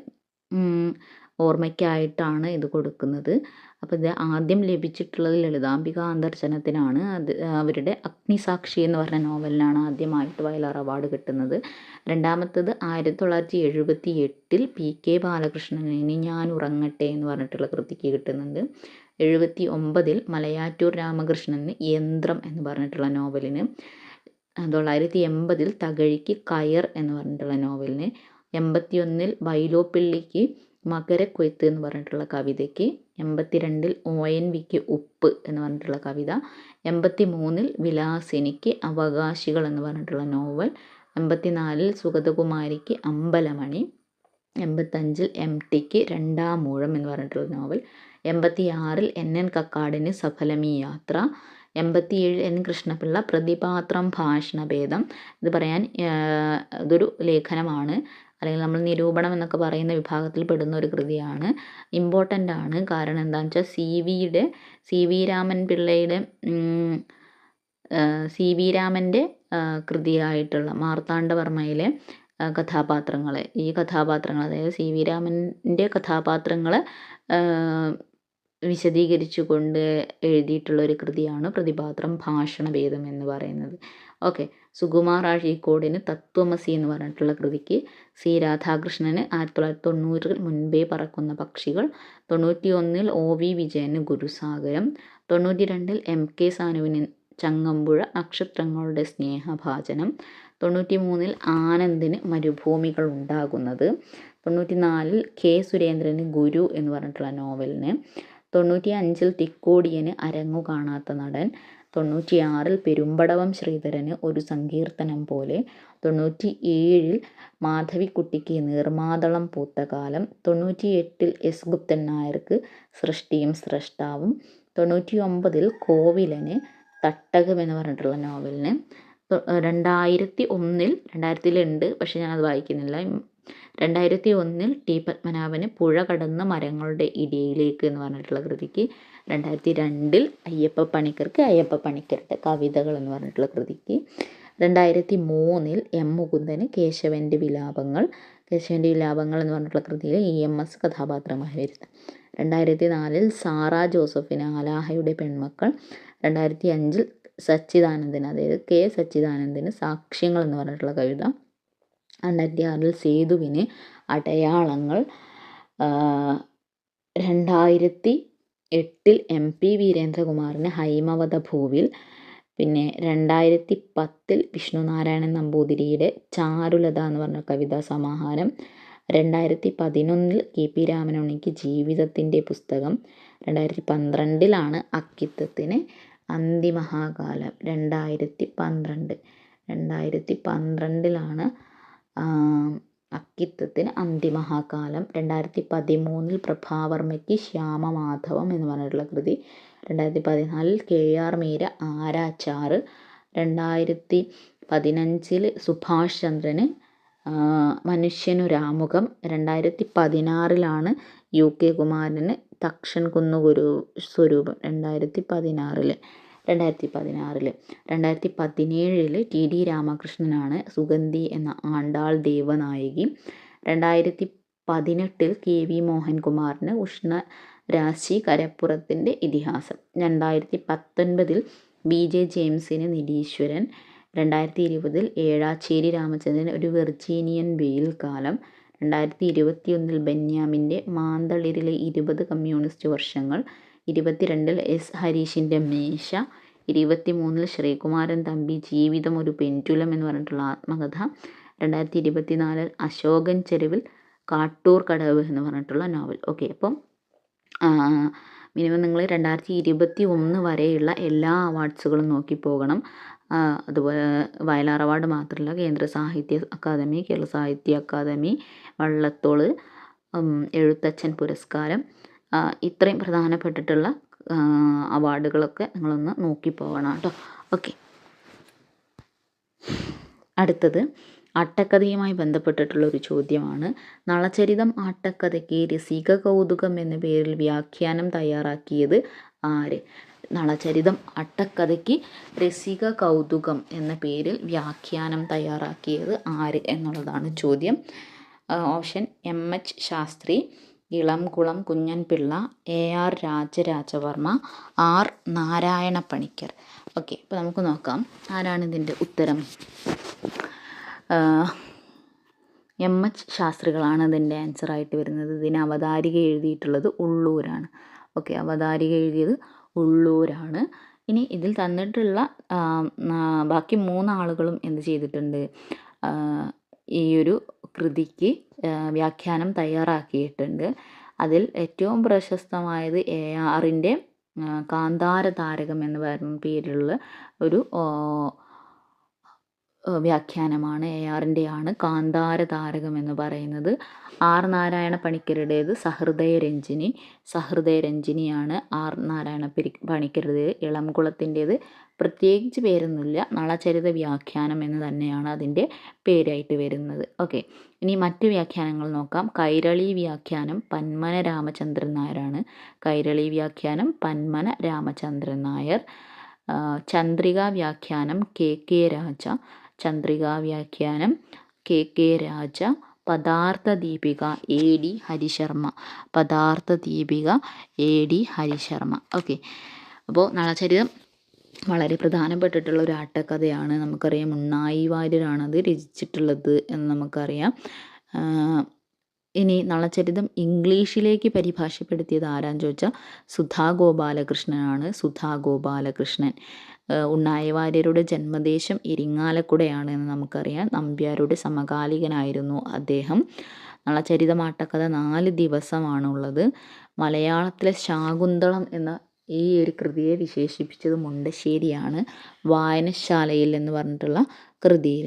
ഓർമ്മയ്ക്കായിട്ടാണ് ഇത് കൊടുക്കുന്നത്. അപ്പോൾ ഇത് ആദ്യം ലഭിച്ചിട്ടുള്ളത് ലളിതാംബിക അന്തർജനത്തിനാണ്. അത് അവരുടെ അഗ്നിസാക്ഷി എന്ന് പറഞ്ഞ നോവലിനാണ് ആദ്യമായിട്ട് വയലാർ അവാർഡ് കിട്ടുന്നത്. രണ്ടാമത്തത് 1978 PK ബാലകൃഷ്ണന് ഞാൻ ഉറങ്ങട്ടെ എന്ന് പറഞ്ഞിട്ടുള്ള കൃതിക്ക് കിട്ടുന്നുണ്ട്. 79 മലയാറ്റൂർ രാമകൃഷ്ണന് യന്ത്രം എന്ന് പറഞ്ഞിട്ടുള്ള നോവലിന്. 1980 തകഴിക്ക് കയർ എന്ന് പറഞ്ഞിട്ടുള്ള നോവലിന്. 81 വൈലോപ്പിള്ളിക്ക് മകരക്കൊയ്ത്ത് എന്ന് പറഞ്ഞിട്ടുള്ള കവിതയ്ക്ക്. 82 ONVക്ക് ഉപ്പ് എന്ന് പറഞ്ഞിട്ടുള്ള കവിത. 83 വിലാസിനിക്ക് അവകാശികൾ എന്ന് പറഞ്ഞിട്ടുള്ള നോവൽ. 84 സുഗതകുമാരിക്ക് അമ്പലമണി. 85 MTക്ക് രണ്ടാമൂഴം എന്ന് പറഞ്ഞിട്ടുള്ള നോവൽ. 86 NN കക്കാടിന് സഫലമീ യാത്ര. 87 N കൃഷ്ണപിള്ള പ്രതിപാത്രം ഭാഷണഭേദം. ഇത് പറയാൻ ഇതൊരു ലേഖനമാണ്, അല്ലെങ്കിൽ നമ്മൾ നിരൂപണം എന്നൊക്കെ പറയുന്ന വിഭാഗത്തിൽ പെടുന്ന ഒരു കൃതിയാണ്. ഇമ്പോർട്ടൻ്റ് ആണ്. കാരണം എന്താണെന്ന് വെച്ചാൽ സി വി രാമൻ്റെ കൃതിയായിട്ടുള്ള മാർത്താണ്ഡവർമ്മയിലെ കഥാപാത്രങ്ങളെ, ഈ കഥാപാത്രങ്ങൾ, അതായത് സി വി രാമൻ്റെ കഥാപാത്രങ്ങളെ വിശദീകരിച്ചുകൊണ്ട് എഴുതിയിട്ടുള്ള ഒരു കൃതിയാണ് പ്രതിപാത്രം ഭാഷണഭേദം എന്ന് പറയുന്നത്. ഓക്കെ. സുകുമാർ അഴീക്കോടിന് തത്വമസി എന്ന് പറഞ്ഞിട്ടുള്ള കൃതിക്ക്. സി രാധാകൃഷ്ണന് 1990 മുൻപേ പറക്കുന്ന പക്ഷികൾ. 91 OV വിജയന് ഗുരുസാഗരം. 92 MK സാനുവിന് ചങ്ങമ്പുഴ നക്ഷത്രങ്ങളുടെ സ്നേഹഭാജനം. 93 ആനന്ദിന് മരുഭൂമികൾ ഉണ്ടാകുന്നത്. 94 K സുരേന്ദ്രന് ഗുരു എന്ന് പറഞ്ഞിട്ടുള്ള നോവലിന്. 95 തിക്കോടിയന് അരങ്ങു കാണാത്ത നടൻ. 96 പെരുമ്പടവം ശ്രീധരന് ഒരു സങ്കീർത്തനം പോലെ. 97 മാധവിക്കുട്ടിക്ക് നീർമാതളം പൂത്ത കാലം. 98 S ഗുപ്തൻ നായർക്ക് സൃഷ്ടിയും സ്രഷ്ടാവും. 99 കോവിലന് തട്ടകം എന്ന് പറഞ്ഞിട്ടുള്ള നോവലിന്. 2001 പക്ഷെ ഞാനത് വായിക്കുന്നില്ല. 2001 T പത്മനാഭന് പുഴ കടന്ന മരങ്ങളുടെ ഇടയിലേക്ക് എന്ന് പറഞ്ഞിട്ടുള്ള കൃതിക്ക്. 2002 അയ്യപ്പ പണിക്കർക്ക് അയ്യപ്പ പണിക്കരുടെ കവിതകൾ എന്ന് പറഞ്ഞിട്ടുള്ള കൃതിക്ക്. 2003 M മുകുന്ദന് കേശവൻ്റെ വിലാപങ്ങൾ എന്ന് പറഞ്ഞിട്ടുള്ള കൃതിയിൽ EMS കഥാപാത്രമായി വരുന്നത്. 2004 സാറ ജോസഫിന് ആലാഹയുടെ പെൺമക്കൾ. 2005 സച്ചിദാനന്ദന്, അതായത് K സച്ചിദാനന്ദന് സാക്ഷ്യങ്ങൾ എന്ന് പറഞ്ഞിട്ടുള്ള കവിത. 2006 സേതുവിന് അടയാളങ്ങൾ. 2008 MP വീരേന്ദ്രകുമാറിന് ഹൈമവത ഭൂവിൽ. പിന്നെ 2010 വിഷ്ണുനാരായണൻ നമ്പൂതിരിയുടെ ചാരുലത എന്ന് പറഞ്ഞ കവിതാ സമാഹാരം. 2011 KP രാമനുണ്ണിക്ക് ജീവിതത്തിൻ്റെ പുസ്തകം. 2012 അക്കിത്തത്തിന് അന്തിമഹാകാലം. 2012 അക്കിത്തത്തിന് അന്തിമഹാകാലം. 2013 പ്രഭാവർമ്മയ്ക്ക് ശ്യാമമാധവം എന്ന് പറഞ്ഞിട്ടുള്ള കൃതി. 2014 KR മീര ആരാച്ചാർ. 2015 സുഭാഷ് ചന്ദ്രന് മനുഷ്യനൊരാമുഖം. 2016 UK കുമാരന് തക്ഷൻ കുന്നുകുരു സ്വരൂപം. 2016 2017 TD രാമകൃഷ്ണനാണ് സുഗന്ധി എന്ന ആണ്ടാൾ ദേവനായകി. 2018 KV മോഹൻകുമാറിന് ഉഷ്ണരാശി കരപ്പുറത്തിൻ്റെ ഇതിഹാസം. 2019 BJ ജെയിംസിന് നിരീശ്വരൻ. 2020 ഏഴാച്ചേരി രാമചന്ദ്രൻ ഒരു വെർജീനിയൻ വെയിൽ കാലം. 2021 ബെന്യാമിൻ്റെ മാന്തളിരിലെ 20 കമ്മ്യൂണിസ്റ്റ് വർഷങ്ങൾ. 22 S ഹരീഷിൻ്റെ മേശ. 23 ശ്രീകുമാരൻ തമ്പി ജീവിതം ഒരു പെൻഡുലം എന്ന് പറഞ്ഞിട്ടുള്ള ആത്മകഥ. 2024 അശോകൻ ചെരുവിൽ കാട്ടൂർ കടവ് എന്ന് പറഞ്ഞിട്ടുള്ള നോവൽ. ഓക്കെ. അപ്പം മിനിമം നിങ്ങൾ 2021 വരെയുള്ള എല്ലാ അവാർഡ്സുകളും നോക്കി പോകണം. അതുപോലെ വയലാർ അവാർഡ് മാത്രമല്ല, കേന്ദ്ര സാഹിത്യ അക്കാദമി, കേരള സാഹിത്യ അക്കാദമി, വള്ളത്തോൾ എഴുത്തച്ഛൻ പുരസ്കാരം, ഇത്രയും പ്രധാനപ്പെട്ടിട്ടുള്ള അവാർഡുകളൊക്കെ നിങ്ങളൊന്ന് നോക്കി പോകണം കേട്ടോ. ഓക്കെ. അടുത്തത് ആട്ടക്കഥയുമായി ബന്ധപ്പെട്ടിട്ടുള്ള ഒരു ചോദ്യമാണ്. നളചരിതം ആട്ടക്കഥയ്ക്ക് രസിക കൗതുകം എന്ന പേരിൽ വ്യാഖ്യാനം തയ്യാറാക്കിയത് ആര്? നളചരിതം ആട്ടക്കഥയ്ക്ക് രസിക കൗതുകം എന്ന പേരിൽ വ്യാഖ്യാനം തയ്യാറാക്കിയത് ആര് എന്നുള്ളതാണ് ചോദ്യം. Option MH. Sastri, Elamkulam Kunjan Pillai, AR. Rajaraja Varma, R. Narayana Panicker. Okay, അപ്പോൾ നമുക്ക് നോക്കാം ആരാണ് ഇതിൻ്റെ ഉത്തരം. എം.എച്ച്. ശാസ്ത്രികളാണ് ഇതിൻ്റെ ആൻസറായിട്ട് വരുന്നത്. ഇതിന് അവതാരിക എഴുതിയിട്ടുള്ളത് ഉള്ളൂരാണ്. ഓക്കെ, അവതാരിക എഴുതിയത് ഉള്ളൂരാണ്. ഇനി ഇതിൽ തന്നിട്ടുള്ള ബാക്കി 3 ആളുകളും എന്ത് ചെയ്തിട്ടുണ്ട്, ഈ ഒരു കൃതിക്ക് വ്യാഖ്യാനം തയ്യാറാക്കിയിട്ടുണ്ട്. അതിൽ ഏറ്റവും പ്രശസ്തമായത് എ.ആറിൻ്റെ കാന്താര താരകം എന്ന് പറയുന്ന പേരിലുള്ള ഒരു വ്യാഖ്യാനമാണ്. എ.ആറിൻ്റെയാണ് കാന്താര താരകം എന്ന് പറയുന്നത്. ആർ. നാരായണ പണിക്കരുടേത് സഹൃദയരഞ്ജിനിയാണ് ആർ. നാരായണ പണിക്കരുടേത്. ഇളംകുളത്തിൻ്റേത് പ്രത്യേകിച്ച് പേരൊന്നുമില്ല, നളചരിത വ്യാഖ്യാനം എന്ന് തന്നെയാണ് അതിൻ്റെ പേരായിട്ട് വരുന്നത്. ഓക്കെ, ഇനി മറ്റു വ്യാഖ്യാനങ്ങൾ നോക്കാം. കൈരളി വ്യാഖ്യാനം പന്മന രാമചന്ദ്രൻ നായരാണ്. കൈരളി വ്യാഖ്യാനം പന്മന രാമചന്ദ്രൻ നായർ. ചന്ദ്രിക വ്യാഖ്യാനം കെ.കെ. രാജ. ചന്ദ്രിക വ്യാഖ്യാനം കെ.കെ. രാജ. പദാർത്ഥ ദീപിക എ.ഡി. ഹരിശർമ്മ. പദാർത്ഥ ദീപിക എ.ഡി. ഹരിശർമ്മ. ഓക്കെ, അപ്പോൾ നളചരിതം വളരെ പ്രധാനപ്പെട്ടിട്ടുള്ള ഒരു ആട്ടക്കഥയാണ്. നമുക്കറിയാം ഉണ്ണായി വാര്യരാണ് അത് രചിച്ചിട്ടുള്ളത് എന്ന് നമുക്കറിയാം. ഇനി നളചരിതം ഇംഗ്ലീഷിലേക്ക് പരിഭാഷപ്പെടുത്തിയത് ആരാന്ന് ചോദിച്ചാൽ സുധാ ഗോപാലകൃഷ്ണനാണ്. സുധാ ഗോപാലകൃഷ്ണൻ. ഉണ്ണായി വാര്യരുടെ ജന്മദേശം ഇരിങ്ങാലക്കുടയാണ് എന്ന് നമുക്കറിയാം. നമ്പ്യാരുടെ സമകാലികനായിരുന്നു അദ്ദേഹം. നളചരിതം ആട്ടക്കഥ 4 ദിവസമാണുള്ളത്. മലയാളത്തിലെ ശാകുന്തളം എന്ന ഈ ഒരു കൃതിയെ വിശേഷിപ്പിച്ചത് മുണ്ടശ്ശേരിയാണ്, വായനശാലയിൽ എന്ന് പറഞ്ഞിട്ടുള്ള കൃതിയിൽ.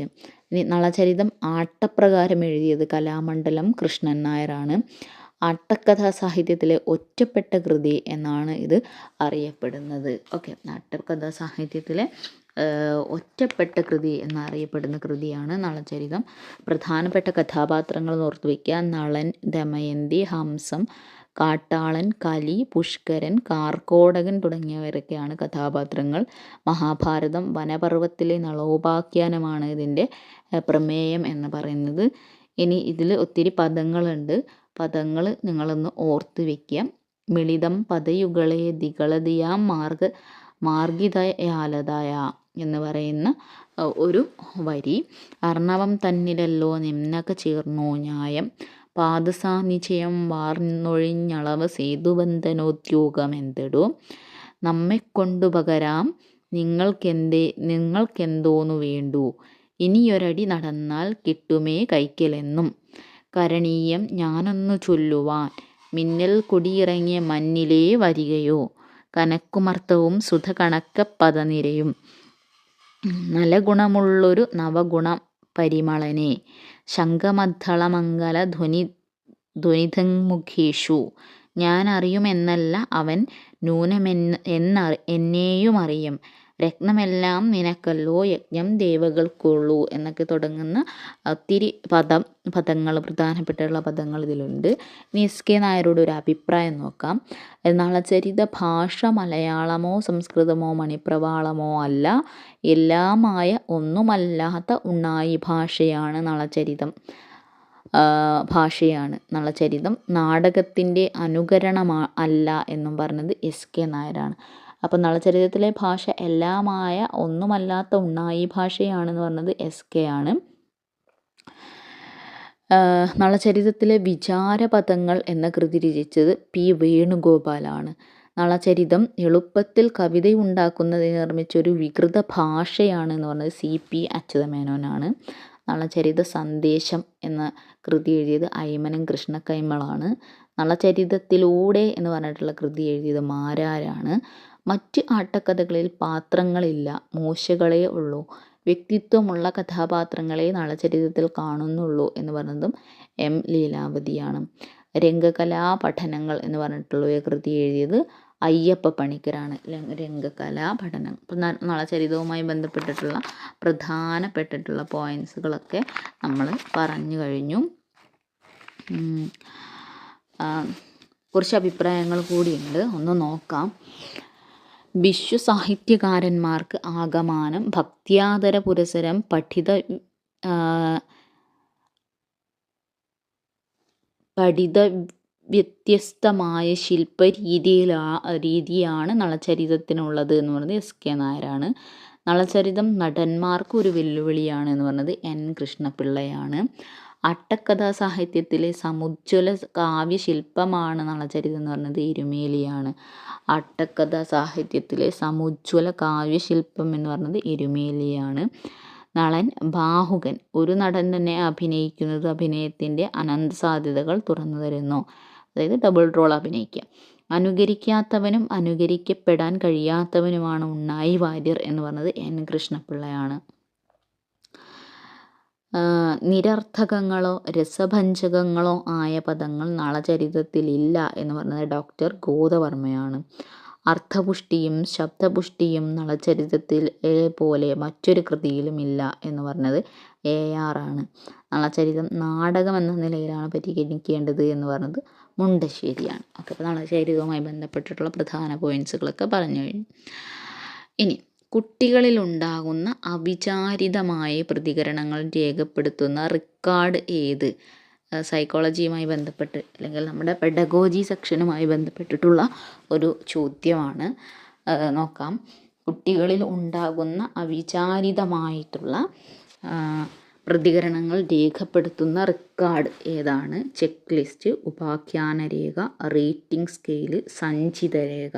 ഇനി നളചരിതം ആട്ടപ്രകാരം എഴുതിയത് കലാമണ്ഡലം കൃഷ്ണൻ നായരാണ്. ആട്ടക്കഥാ സാഹിത്യത്തിലെ ഒറ്റപ്പെട്ട കൃതി എന്നാണ് ഇത് അറിയപ്പെടുന്നത്. ഓക്കെ, ആട്ടക്കഥാ സാഹിത്യത്തിലെ ഒറ്റപ്പെട്ട കൃതി എന്നറിയപ്പെടുന്ന കൃതിയാണ് നളചരിതം. പ്രധാനപ്പെട്ട കഥാപാത്രങ്ങൾ ഓർത്തു വയ്ക്കുക. നളൻ, ദമയന്തി, ഹംസം, കാട്ടാളൻ, കലി, പുഷ്കരൻ, കാർക്കോടകൻ തുടങ്ങിയവരൊക്കെയാണ് കഥാപാത്രങ്ങൾ. മഹാഭാരതം വനപർവ്വത്തിലെ നളോപാഖ്യാനമാണ് ഇതിൻ്റെ പ്രമേയം എന്ന് പറയുന്നത്. ഇനി ഇതിൽ ഒത്തിരി പദങ്ങളുണ്ട്. പദങ്ങൾ നിങ്ങളൊന്ന് ഓർത്ത് വയ്ക്കുക. മിളിതം പദയുകളെ ദികളതിയാം മാർഗിതയാലതായ എന്ന് പറയുന്ന ഒരു വരി. അർണവം തന്നിലല്ലോ നിമ്നക ചേർന്നോ ന്യായം, പാദസാനിചയം വാർന്നൊഴിഞ്ഞളവ് സേതുബന്ധനോദ്യോഗമെന്തെടോ, നമ്മെക്കൊണ്ടു പകരാം നിങ്ങൾക്കെന്തോന്നു വേണ്ടു, ഇനിയൊരടി നടന്നാൽ കിട്ടുമേ കൈക്കലെന്നും, കരണീയം ഞാനൊന്നു ചൊല്ലുവാൻ മിന്നൽ കൊടിയിറങ്ങിയ മഞ്ഞിലേ വരികയോ, കനക്കുമർത്തവും സുധ കണക്ക പദനിരയും, നലഗുണമുള്ളൊരു നവഗുണ പരിമളനെ, ശംഖമദ്ദളമംഗല ധ്വനിതങ്മുഖേഷു, ഞാൻ അറിയുമെന്നല്ല അവൻ എന്നേയും അറിയും, രത്നമെല്ലാം നിനക്കല്ലോ യജ്ഞം ദേവകൾക്കുള്ളൂ എന്നൊക്കെ തുടങ്ങുന്ന ഒത്തിരി പദങ്ങൾ പ്രധാനപ്പെട്ടുള്ള പദങ്ങൾ ഇതിലുണ്ട്. ഇനി എസ്.കെ. നായരോട് ഒരു അഭിപ്രായം നോക്കാം. നളചരിത ഭാഷ മലയാളമോ സംസ്കൃതമോ മണിപ്രവാളമോ അല്ല, എല്ലാമായ ഒന്നുമല്ലാത്ത ഉണ്ണായി ഭാഷയാണ് നളചരിതം. നാടകത്തിൻ്റെ അനുകരണമല്ല എന്നും പറഞ്ഞത് എസ്.കെ. നായരാണ്. അപ്പം നളചരിതത്തിലെ ഭാഷ എല്ലാമായ ഒന്നുമല്ലാത്ത ഉണ്ണായി ഭാഷയാണെന്ന് പറഞ്ഞത് എസ്.കെ. ആണ്. നളചരിതത്തിലെ വിചാരപദങ്ങൾ എന്ന കൃതി രചിച്ചത് പി. വേണുഗോപാലാണ്. നളചരിതം എളുപ്പത്തിൽ കവിതയുണ്ടാക്കുന്നതിന് നിർമ്മിച്ചൊരു വികൃത ഭാഷയാണെന്ന് പറഞ്ഞത് സി.പി. അച്യുതമേനോനാണ്. നളചരിത സന്ദേശം എന്ന കൃതി എഴുതിയത് അയ്മനം കൃഷ്ണക്കൈമളാണ്. നളചരിതത്തിലൂടെ എന്ന് പറഞ്ഞിട്ടുള്ള കൃതി എഴുതിയത് മാരാരാണ്. മറ്റ് ആട്ടക്കഥകളിൽ പാത്രങ്ങളില്ല, മൂശകളേ ഉള്ളൂ, വ്യക്തിത്വമുള്ള കഥാപാത്രങ്ങളെ നളചരിതത്തിൽ കാണുന്നുള്ളൂ എന്ന് പറഞ്ഞതും എം. ലീലാവതിയാണ്. രംഗകലാ പഠനങ്ങൾ എന്ന് പറഞ്ഞിട്ടുള്ള ഒരു കൃതി എഴുതിയത് അയ്യപ്പ പണിക്കരാണ്. രംഗകലാ പഠനം. അപ്പം നളചരിതവുമായി ബന്ധപ്പെട്ടിട്ടുള്ള പ്രധാനപ്പെട്ടിട്ടുള്ള പോയിൻസുകളൊക്കെ നമ്മൾ പറഞ്ഞു കഴിഞ്ഞു. കുറച്ച് അഭിപ്രായങ്ങൾ കൂടിയുണ്ട്, ഒന്ന് നോക്കാം. വിശ്വ സാഹിത്യകാരന്മാർക്ക് ആകമാനം ഭക്ത്യാദര പുരസരം പഠിത വ്യത്യസ്തമായ രീതിയാണ് നളചരിതത്തിനുള്ളത് എന്ന് പറയുന്നത് SK നായരാണ്. നളചരിതം നടന്മാർക്ക് ഒരു വെല്ലുവിളിയാണ് എന്ന് പറഞ്ഞത് N കൃഷ്ണപിള്ളയാണ്. അട്ടക്കഥാ സാഹിത്യത്തിലെ സമുജ്വല കാവ്യശില്പമാണ് നളചരിതം എന്ന് പറഞ്ഞത് എരുമേലിയാണ്. അട്ടക്കഥാ സാഹിത്യത്തിലെ സമുജ്വല കാവ്യശില്പം എന്ന് പറഞ്ഞത് എരുമേലിയാണ്. നളൻ ബാഹുകൻ. ഒരു നടൻ തന്നെ അഭിനയിക്കുന്നത് അഭിനയത്തിൻ്റെ അനന്ത സാധ്യതകൾ തുറന്നു തരുന്നു. അതായത് ഡബിൾ റോൾ അഭിനയിക്കുക. അനുകരിക്കാത്തവനും അനുകരിക്കപ്പെടാൻ കഴിയാത്തവനുമാണ് ഉണ്ണായി വാര്യർ എന്ന് പറഞ്ഞത് N കൃഷ്ണപിള്ളയാണ്. നിരർത്ഥകങ്ങളോ രസഭഞ്ജകങ്ങളോ ആയ പദങ്ങൾ നളചരിതത്തിലില്ല എന്ന് പറഞ്ഞത് ഡോക്ടർ ഗോദവർമ്മയാണ്. അർത്ഥപുഷ്ടിയും ശബ്ദപുഷ്ടിയും നളചരിതത്തിൽ പോലെ മറ്റൊരു കൃതിയിലുമില്ല എന്ന് പറഞ്ഞത് AR ആണ്. നളചരിതം നാടകം എന്ന നിലയിലാണ് പരിഗണിക്കേണ്ടത് എന്ന് പറഞ്ഞത് മുണ്ടശ്ശേരിയാണ്. ഓക്കെ, അപ്പോൾ നളചരിതവുമായി ബന്ധപ്പെട്ടിട്ടുള്ള പ്രധാന പോയിൻസുകളൊക്കെ പറഞ്ഞു കഴിഞ്ഞു. ഇനി കുട്ടികളിലുണ്ടാകുന്ന അവിചാരിതമായ പ്രതികരണങ്ങൾ രേഖപ്പെടുത്തുന്ന റെക്കോർഡ് ഏത്? സൈക്കോളജിയുമായി ബന്ധപ്പെട്ട് അല്ലെങ്കിൽ നമ്മുടെ പെഡഗോജി സെക്ഷനുമായി ബന്ധപ്പെട്ടിട്ടുള്ള ഒരു ചോദ്യമാണ്. നോക്കാം. കുട്ടികളിൽ ഉണ്ടാകുന്ന അവിചാരിതമായിട്ടുള്ള പ്രതികരണങ്ങൾ രേഖപ്പെടുത്തുന്ന റെക്കോർഡ് ഏതാണ്? ചെക്ക് ലിസ്റ്റ്, ഉപാഖ്യാന രേഖ, റേറ്റിംഗ് സ്കെയില്, സഞ്ചിത രേഖ.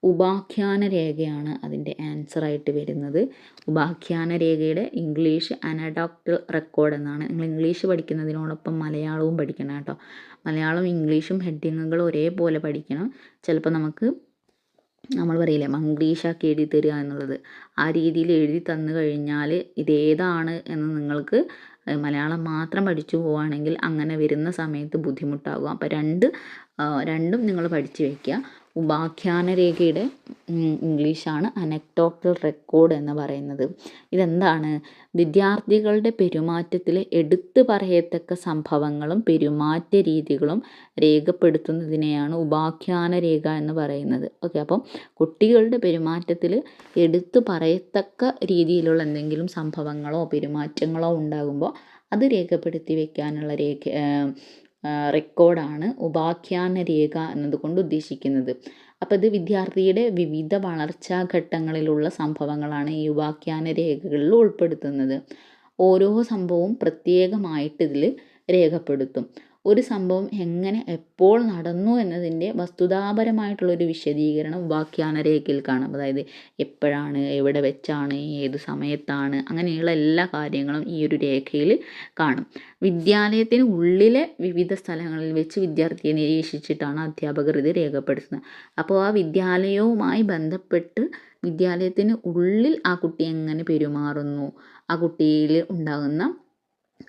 ഉപാഖ്യാന രേഖയാണ് അതിൻ്റെ ആൻസറായിട്ട് വരുന്നത്. ഉപാഖ്യാന രേഖയുടെ ഇംഗ്ലീഷ് അനഡോക്ടൽ റെക്കോർഡ് എന്നാണ്. നിങ്ങൾ ഇംഗ്ലീഷ് പഠിക്കുന്നതിനോടൊപ്പം മലയാളവും പഠിക്കണം കേട്ടോ. മലയാളം ഇംഗ്ലീഷും ഹെഡിങ്ങുകൾ ഒരേപോലെ പഠിക്കണം. ചിലപ്പോൾ നമ്മൾ പറയില്ലേ മംഗ്ലീഷാക്കി എഴുതി തരിക എന്നുള്ളത്, ആ രീതിയിൽ എഴുതി തന്നു കഴിഞ്ഞാൽ ഇതേതാണ് എന്ന് നിങ്ങൾക്ക് മലയാളം മാത്രം പഠിച്ചു പോവുകയാണെങ്കിൽ അങ്ങനെ വരുന്ന സമയത്ത് ബുദ്ധിമുട്ടാകും. അപ്പോൾ രണ്ടും നിങ്ങൾ പഠിച്ചു വയ്ക്കുക. ഉപാഖ്യാന രേഖയുടെ ഇംഗ്ലീഷാണ് അനക്ടോട്ടൽ റെക്കോർഡ് എന്ന് പറയുന്നത്. ഇതെന്താണ്? വിദ്യാർത്ഥികളുടെ പെരുമാറ്റത്തിൽ എടുത്തു പറയത്തക്ക സംഭവങ്ങളും പെരുമാറ്റ രീതികളും രേഖപ്പെടുത്തുന്നതിനെയാണ് ഉപാഖ്യാന രേഖ എന്ന് പറയുന്നത്. ഓക്കെ, അപ്പം കുട്ടികളുടെ പെരുമാറ്റത്തിൽ എടുത്തു പറയത്തക്ക രീതിയിലുള്ള എന്തെങ്കിലും സംഭവങ്ങളോ പെരുമാറ്റങ്ങളോ ഉണ്ടാകുമ്പോൾ അത് രേഖപ്പെടുത്തി വയ്ക്കാനുള്ള റെക്കോർഡാണ് ഉപാഖ്യാന രേഖ എന്നതുകൊണ്ട് ഉദ്ദേശിക്കുന്നത്. അപ്പോൾ ഇത് വിദ്യാർത്ഥിയുടെ വിവിധ വളർച്ചാ ഘട്ടങ്ങളിലുള്ള സംഭവങ്ങളാണ് ഈ ഉപാഖ്യാന രേഖകളിൽ ഉൾപ്പെടുത്തുന്നത്. ഓരോ സംഭവവും പ്രത്യേകമായിട്ട് ഇതിൽ രേഖപ്പെടുത്തും. ഒരു സംഭവം എങ്ങനെ എപ്പോൾ നടന്നു എന്നതിൻ്റെ വസ്തുതാപരമായിട്ടുള്ളൊരു വിശദീകരണം ഉപാഖ്യാന രേഖയിൽ കാണാം. അതായത് എപ്പോഴാണ്, എവിടെ വെച്ചാണ്, ഏത് സമയത്താണ്, അങ്ങനെയുള്ള എല്ലാ കാര്യങ്ങളും ഈ ഒരു രേഖയിൽ കാണും. വിദ്യാലയത്തിന് ഉള്ളിലെ വിവിധ സ്ഥലങ്ങളിൽ വെച്ച് വിദ്യാർത്ഥിയെ നിരീക്ഷിച്ചിട്ടാണ് അധ്യാപകർ ഇത് രേഖപ്പെടുത്തുന്നത്. അപ്പോൾ ആ വിദ്യാലയവുമായി ബന്ധപ്പെട്ട് വിദ്യാലയത്തിന് ഉള്ളിൽ ആ കുട്ടി എങ്ങനെ പെരുമാറുന്നു, ആ കുട്ടിയിൽ ഉണ്ടാകുന്ന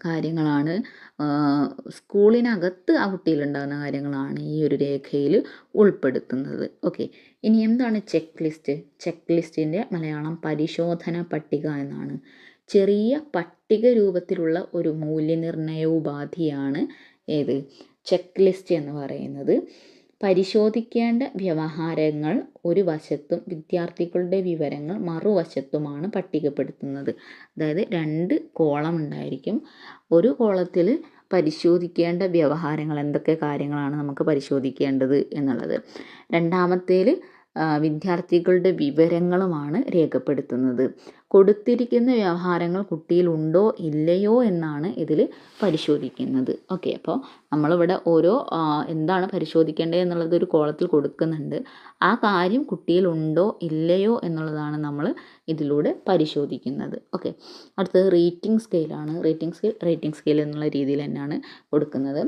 കാര്യങ്ങളാണ്, സ്കൂളിനകത്ത് ആ കുട്ടിയിലുണ്ടാകുന്ന കാര്യങ്ങളാണ് ഈ ഒരു രേഖയിൽ ഉൾപ്പെടുത്തുന്നത്. ഓക്കെ, ഇനി എന്താണ് ചെക്ക് ലിസ്റ്റ്? ചെക്ക് ലിസ്റ്റിൻ്റെ മലയാളം പരിശോധന പട്ടിക എന്നാണ്. ചെറിയ പട്ടിക രൂപത്തിലുള്ള ഒരു മൂല്യനിർണ്ണയ ഉപാധിയാണ് ഏത്? ചെക്ക് ലിസ്റ്റ് എന്ന് പറയുന്നത്. പരിശോധിക്കേണ്ട വ്യവഹാരങ്ങൾ ഒരു വശത്തും വിദ്യാർത്ഥികളുടെ വിവരങ്ങൾ മറുവശത്തുമാണ് പട്ടികപ്പെടുത്തുന്നത്. അതായത് 2 കോളം ഉണ്ടായിരിക്കും. ഒരു കോളത്തിൽ പരിശോധിക്കേണ്ട വ്യവഹാരങ്ങൾ, എന്തൊക്കെ കാര്യങ്ങളാണ് നമുക്ക് പരിശോധിക്കേണ്ടത് എന്നുള്ളത്. രണ്ടാമത്തേൽ വിദ്യാർത്ഥികളുടെ വിവരങ്ങളുമാണ് രേഖപ്പെടുത്തുന്നത്. കൊടുത്തിരിക്കുന്ന വ്യവഹാരങ്ങൾ കുട്ടിയിൽ ഉണ്ടോ ഇല്ലയോ എന്നാണ് ഇതിൽ പരിശോധിക്കുന്നത്. ഓക്കെ, അപ്പോൾ നമ്മളിവിടെ ഓരോ എന്താണ് പരിശോധിക്കേണ്ടത് എന്നുള്ളത് ഒരു കോളത്തിൽ കൊടുക്കുന്നുണ്ട്. ആ കാര്യം കുട്ടിയിൽ ഉണ്ടോ ഇല്ലയോ എന്നുള്ളതാണ് നമ്മൾ ഇതിലൂടെ പരിശോധിക്കുന്നത്. ഓക്കെ, അടുത്തത് റേറ്റിംഗ് സ്കെയിലാണ്. റേറ്റിംഗ് സ്കെയിൽ എന്നുള്ള രീതിയിൽ തന്നെയാണ് കൊടുക്കുന്നത്.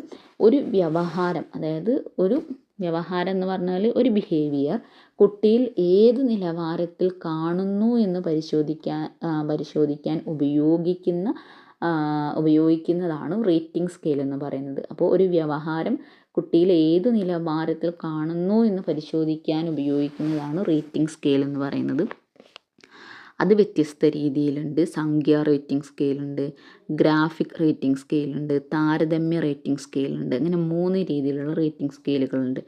ഒരു വ്യവഹാരം, അതായത് ഒരു വ്യവഹാരം എന്ന് പറഞ്ഞാൽ ഒരു ബിഹേവിയർ കുട്ടിയിൽ ഏത് നിലവാരത്തിൽ കാണുന്നു എന്ന് പരിശോധിക്കാൻ ഉപയോഗിക്കുന്നതാണ് റേറ്റിംഗ് സ്കെയിൽ എന്ന് പറയുന്നത്. അപ്പോൾ ഒരു വ്യവഹാരം കുട്ടിയിൽ ഏത് നിലവാരത്തിൽ കാണുന്നു എന്ന് പരിശോധിക്കാൻ ഉപയോഗിക്കുന്നതാണ് റേറ്റിംഗ് സ്കെയിൽ എന്ന് പറയുന്നത്. അത് വ്യത്യസ്ത രീതിയിലുണ്ട്. സംഖ്യ റേറ്റിംഗ് സ്കെയിലുണ്ട്, ഗ്രാഫിക് റേറ്റിംഗ് സ്കെയിലുണ്ട്, താരതമ്യ റേറ്റിംഗ് സ്കെയിലുണ്ട്. അങ്ങനെ 3 രീതിയിലുള്ള റേറ്റിംഗ് സ്കെയിലുകളുണ്ട്.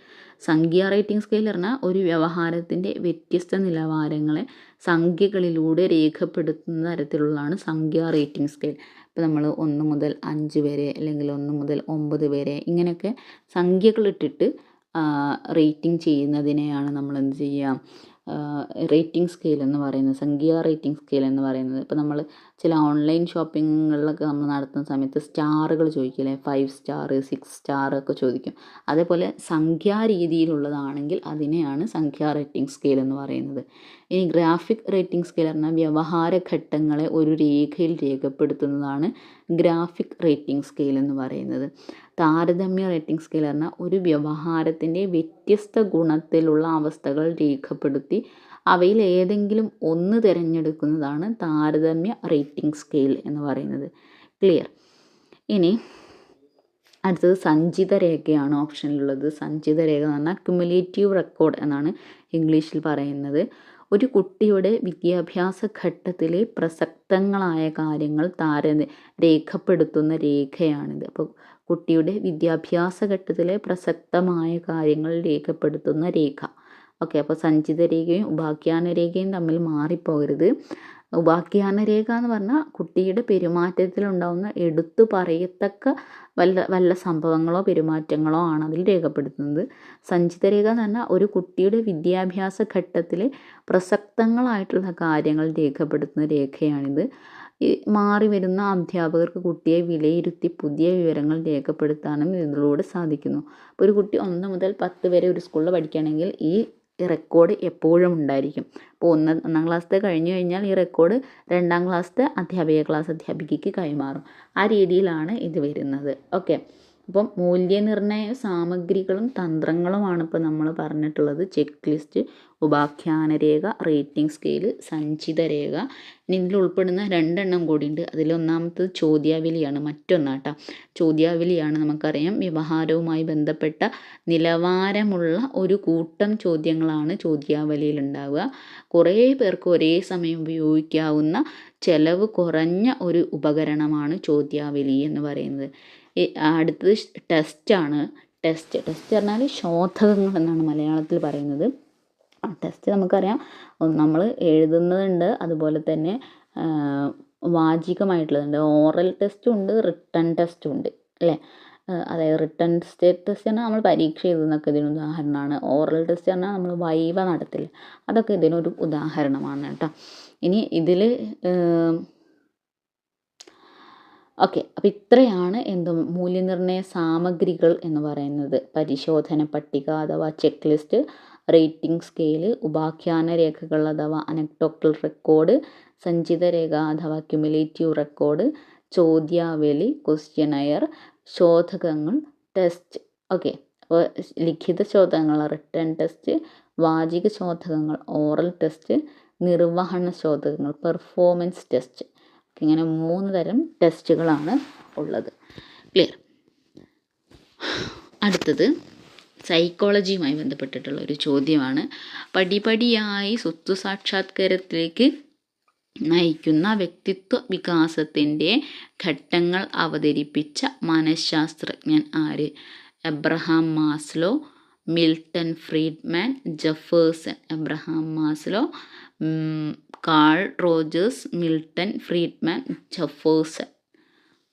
സംഖ്യ റേറ്റിംഗ് സ്കെയിൽ പറഞ്ഞാൽ ഒരു വ്യവഹാരത്തിൻ്റെ വ്യത്യസ്ത നിലവാരങ്ങളെ സംഖ്യകളിലൂടെ രേഖപ്പെടുത്തുന്ന തരത്തിലുള്ളതാണ് സംഖ്യ റേറ്റിംഗ് സ്കെയിൽ. ഇപ്പോൾ നമ്മൾ 1 മുതൽ 5 വരെ അല്ലെങ്കിൽ 1 മുതൽ 9 വരെ ഇങ്ങനെയൊക്കെ സംഖ്യകളിട്ടിട്ട് റേറ്റിംഗ് ചെയ്യുന്നതിനെയാണ് നമ്മൾ എന്ത് ചെയ്യുക, റേറ്റിംഗ് സ്കെയിൽ എന്ന് പറയുന്നത്, സംഖ്യ റേറ്റിംഗ് സ്കെയിൽ എന്ന് പറയുന്നത്. ഇപ്പോൾ നമ്മൾ ചില ഓൺലൈൻ ഷോപ്പിങ്ങുകളിലൊക്കെ നമ്മൾ നടത്തുന്ന സമയത്ത് സ്റ്റാറുകൾ ചോദിക്കില്ലേ, 5 സ്റ്റാർ 6 സ്റ്റാർ ഒക്കെ ചോദിക്കും. അതേപോലെ സംഖ്യാ രീതിയിലുള്ളതാണെങ്കിൽ അതിനെയാണ് സംഖ്യാ റേറ്റിംഗ് സ്കെയിൽ എന്ന് പറയുന്നത്. ഇനി ഗ്രാഫിക് റേറ്റിംഗ് സ്കെയിൽ പറഞ്ഞാൽ വ്യവഹാര ഘട്ടങ്ങളെ ഒരു രേഖയിൽ രേഖപ്പെടുത്തുന്നതാണ് ഗ്രാഫിക് റേറ്റിംഗ് സ്കെയിൽ എന്ന് പറയുന്നത്. താരതമ്യ റേറ്റിംഗ് സ്കെയിൽ പറഞ്ഞാൽ ഒരു വ്യവഹാരത്തിൻ്റെ വ്യത്യസ്ത ഗുണത്തിലുള്ള അവസ്ഥകൾ രേഖപ്പെടുത്തി അവയിൽ ഏതെങ്കിലും ഒന്ന് തിരഞ്ഞെടുക്കുന്നതാണ് താരതമ്യ റേറ്റിംഗ് സ്കെയിൽ എന്ന് പറയുന്നത്. ക്ലിയർ? ഇനി അടുത്തത് സഞ്ചിത രേഖയാണ് ഓപ്ഷനിലുള്ളത്. സഞ്ചിത രേഖ എന്ന് പറഞ്ഞാൽ ക്യുമുലേറ്റീവ് റെക്കോർഡ് എന്നാണ് ഇംഗ്ലീഷിൽ പറയുന്നത്. ഒരു കുട്ടിയുടെ വിദ്യാഭ്യാസ ഘട്ടത്തിലെ പ്രസക്തങ്ങളായ കാര്യങ്ങൾ രേഖപ്പെടുത്തുന്ന രേഖയാണിത്. അപ്പോൾ കുട്ടിയുടെ വിദ്യാഭ്യാസ ഘട്ടത്തിലെ പ്രസക്തമായ കാര്യങ്ങൾ രേഖപ്പെടുത്തുന്ന രേഖ. ഓക്കെ, അപ്പോൾ സഞ്ചിത രേഖയും ഉപാഖ്യാന രേഖയും തമ്മിൽ മാറിപ്പോകരുത്. ഉപാഖ്യാന രേഖ എന്ന് പറഞ്ഞാൽ കുട്ടിയുടെ പെരുമാറ്റത്തിലുണ്ടാകുന്ന എടുത്തു പറയത്തക്ക വല്ല സംഭവങ്ങളോ പെരുമാറ്റങ്ങളോ ആണ് അതിൽ രേഖപ്പെടുത്തുന്നത്. സഞ്ചിത രേഖ എന്ന് പറഞ്ഞാൽ ഒരു കുട്ടിയുടെ വിദ്യാഭ്യാസ ഘട്ടത്തിലെ പ്രസക്തങ്ങളായിട്ടുള്ള കാര്യങ്ങൾ രേഖപ്പെടുത്തുന്ന രേഖയാണിത്. മാറി വരുന്ന അധ്യാപകർക്ക് കുട്ടിയെ വിലയിരുത്തി പുതിയ വിവരങ്ങൾ രേഖപ്പെടുത്താനും ഇതിലൂടെ സാധിക്കുന്നു. അപ്പോൾ ഒരു കുട്ടി 1 മുതൽ 10 വരെ ഒരു സ്കൂളിൽ പഠിക്കുകയാണെങ്കിൽ ഈ റെക്കോർഡ് എപ്പോഴും ഉണ്ടായിരിക്കും. അപ്പോൾ ഒന്നാം ക്ലാസ്സിൽ കഴിഞ്ഞു കഴിഞ്ഞാൽ ഈ റെക്കോർഡ് 2ാം ക്ലാസ്സിലെ അധ്യാപികയ്ക്ക് കൈമാറും. ആ രീതിയിലാണ് ഇത് വരുന്നത്. ഓക്കെ, അപ്പം മൂല്യനിർണ്ണയ സാമഗ്രികളും തന്ത്രങ്ങളുമാണ് ഇപ്പോൾ നമ്മൾ പറഞ്ഞിട്ടുള്ളത്. ചെക്ക് ലിസ്റ്റ്, ഉപാഖ്യാന രേഖ, റേറ്റിംഗ് സ്കെയിൽ, സഞ്ചിത രേഖ. ഇനി ഇതിൽ ഉൾപ്പെടുന്ന 2 എണ്ണം കൂടിയുണ്ട്. അതിലൊന്നാമത്തത് ചോദ്യാവലിയാണ്, മറ്റൊന്നാട്ടോ. ചോദ്യാവലിയാണ് നമുക്കറിയാം വ്യവഹാരവുമായി ബന്ധപ്പെട്ട നിലവാരമുള്ള ഒരു കൂട്ടം ചോദ്യങ്ങളാണ് ചോദ്യാവലിയിൽ ഉണ്ടാവുക. കുറേ പേർക്ക് ഒരേ സമയം ഉപയോഗിക്കാവുന്ന ചെലവ് കുറഞ്ഞ ഒരു ഉപകരണമാണ് ചോദ്യാവലി എന്ന് പറയുന്നത്. അടുത്തത് ടെസ്റ്റാണ്. ടെസ്റ്റ് പറഞ്ഞാൽ ശോധകങ്ങൾ എന്നാണ് മലയാളത്തിൽ പറയുന്നത്. ടെസ്റ്റ് നമുക്കറിയാം, നമ്മൾ എഴുതുന്നതുണ്ട്, അതുപോലെ തന്നെ വാചികമായിട്ടുള്ളതുണ്ട്. ഓറൽ ടെസ്റ്റും ഉണ്ട്, റിട്ടൺ ടെസ്റ്റും ഉണ്ട് അല്ലേ. അതായത് റിട്ടൺ ടെസ്റ്റ് പറഞ്ഞാൽ നമ്മൾ പരീക്ഷ എഴുതുന്നതൊക്കെ ഇതിന് ഉദാഹരണമാണ്. ഓറൽ ടെസ്റ്റ് പറഞ്ഞാൽ നമ്മൾ വൈവ നടത്തില്ല, അതൊക്കെ ഇതിനൊരു ഉദാഹരണമാണ് കേട്ടോ. ഇനി ഇതിൽ ഓക്കെ, അപ്പോൾ ഇത്രയാണ് മൂല്യനിർണ്ണയ സാമഗ്രികൾ എന്ന് പറയുന്നത്. പരിശോധന പട്ടിക അഥവാ ചെക്ക് ലിസ്റ്റ്, റേറ്റിംഗ് സ്കെയിൽ, ഉപാഖ്യാന രേഖകൾ അഥവാ അനക്ടോട്ടൽ റെക്കോർഡ്, സഞ്ചിത രേഖ അഥവാ ക്യുമുലേറ്റീവ് റെക്കോർഡ്, ചോദ്യാവലി ക്വസ്റ്റ്യനയർ, ശോധകങ്ങൾ ടെസ്റ്റ്. ഓക്കെ, അപ്പോൾ ലിഖിത ശോധകങ്ങൾ റിട്ടൺ ടെസ്റ്റ്, വാചിക ശോധകങ്ങൾ ഓറൽ ടെസ്റ്റ്, നിർവഹണ ശോധകങ്ങൾ പെർഫോമൻസ് ടെസ്റ്റ്. ഇങ്ങനെ 3 തരം ടെസ്റ്റുകളാണ് ഉള്ളത്. ക്ലിയർ? അടുത്തത് സൈക്കോളജിയുമായി ബന്ധപ്പെട്ടിട്ടുള്ള ഒരു ചോദ്യമാണ്. പടിപടിയായി സ്വത്വസാക്ഷാത്കാരത്തിലേക്ക് നയിക്കുന്ന വ്യക്തിത്വ വികാസത്തിൻ്റെ ഘട്ടങ്ങൾ അവതരിപ്പിച്ച മനഃശാസ്ത്രജ്ഞൻ ആര്? Abraham Maslow, Milton Friedman, Jefferson. Abraham Maslow, call Rogers, Milton Friedman, Jefferson.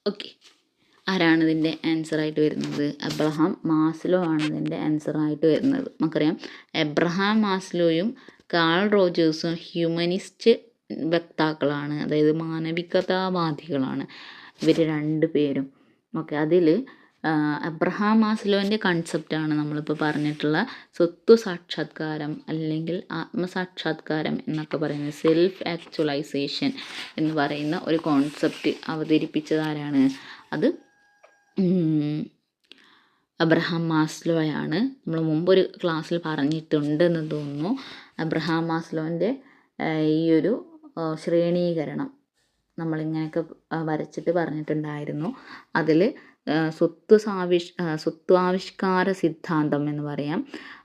Okay, ആരാണ് ഇതിൻ്റെ ആൻസറായിട്ട് വരുന്നത്? എബ്രഹാം മാസ്ലോ ആണ് ഇതിൻ്റെ ആൻസറായിട്ട് വരുന്നത്. നമുക്കറിയാം എബ്രഹാം മാസ്ലോയും കാൾ റോജേഴ്സും ഹ്യൂമനിസ്റ്റ് വക്താക്കളാണ്, അതായത് മാനവികതാവാദികളാണ് ഇവർ 2 പേരും. ഓക്കെ, അതിൽ എബ്രഹാം മാസ്ലോൻ്റെ കൺസെപ്റ്റാണ് നമ്മളിപ്പോൾ പറഞ്ഞിട്ടുള്ള സ്വത്വസാക്ഷാത്കാരം അല്ലെങ്കിൽ ആത്മസാക്ഷാത്കാരം എന്നൊക്കെ പറയുന്നത്. സെൽഫ് ആക്ച്വലൈസേഷൻ എന്ന് പറയുന്ന ഒരു കോൺസെപ്റ്റ് അവതരിപ്പിച്ചതാരാണ്? അത് എബ്രഹാം മാസ്ലോയാണ്. നമ്മൾ മുമ്പൊരു ക്ലാസ്സിൽ പറഞ്ഞിട്ടുണ്ടെന്ന് തോന്നുന്നു. എബ്രഹാം മാസ്ലോൻ്റെ ഈ ഒരു ശ്രേണീകരണം നമ്മളിങ്ങനെയൊക്കെ വരച്ചിട്ട് പറഞ്ഞിട്ടുണ്ടായിരുന്നു. അതിൽ സ്വത്വാവിഷ്കാര സിദ്ധാന്തം എന്ന് പറയാം.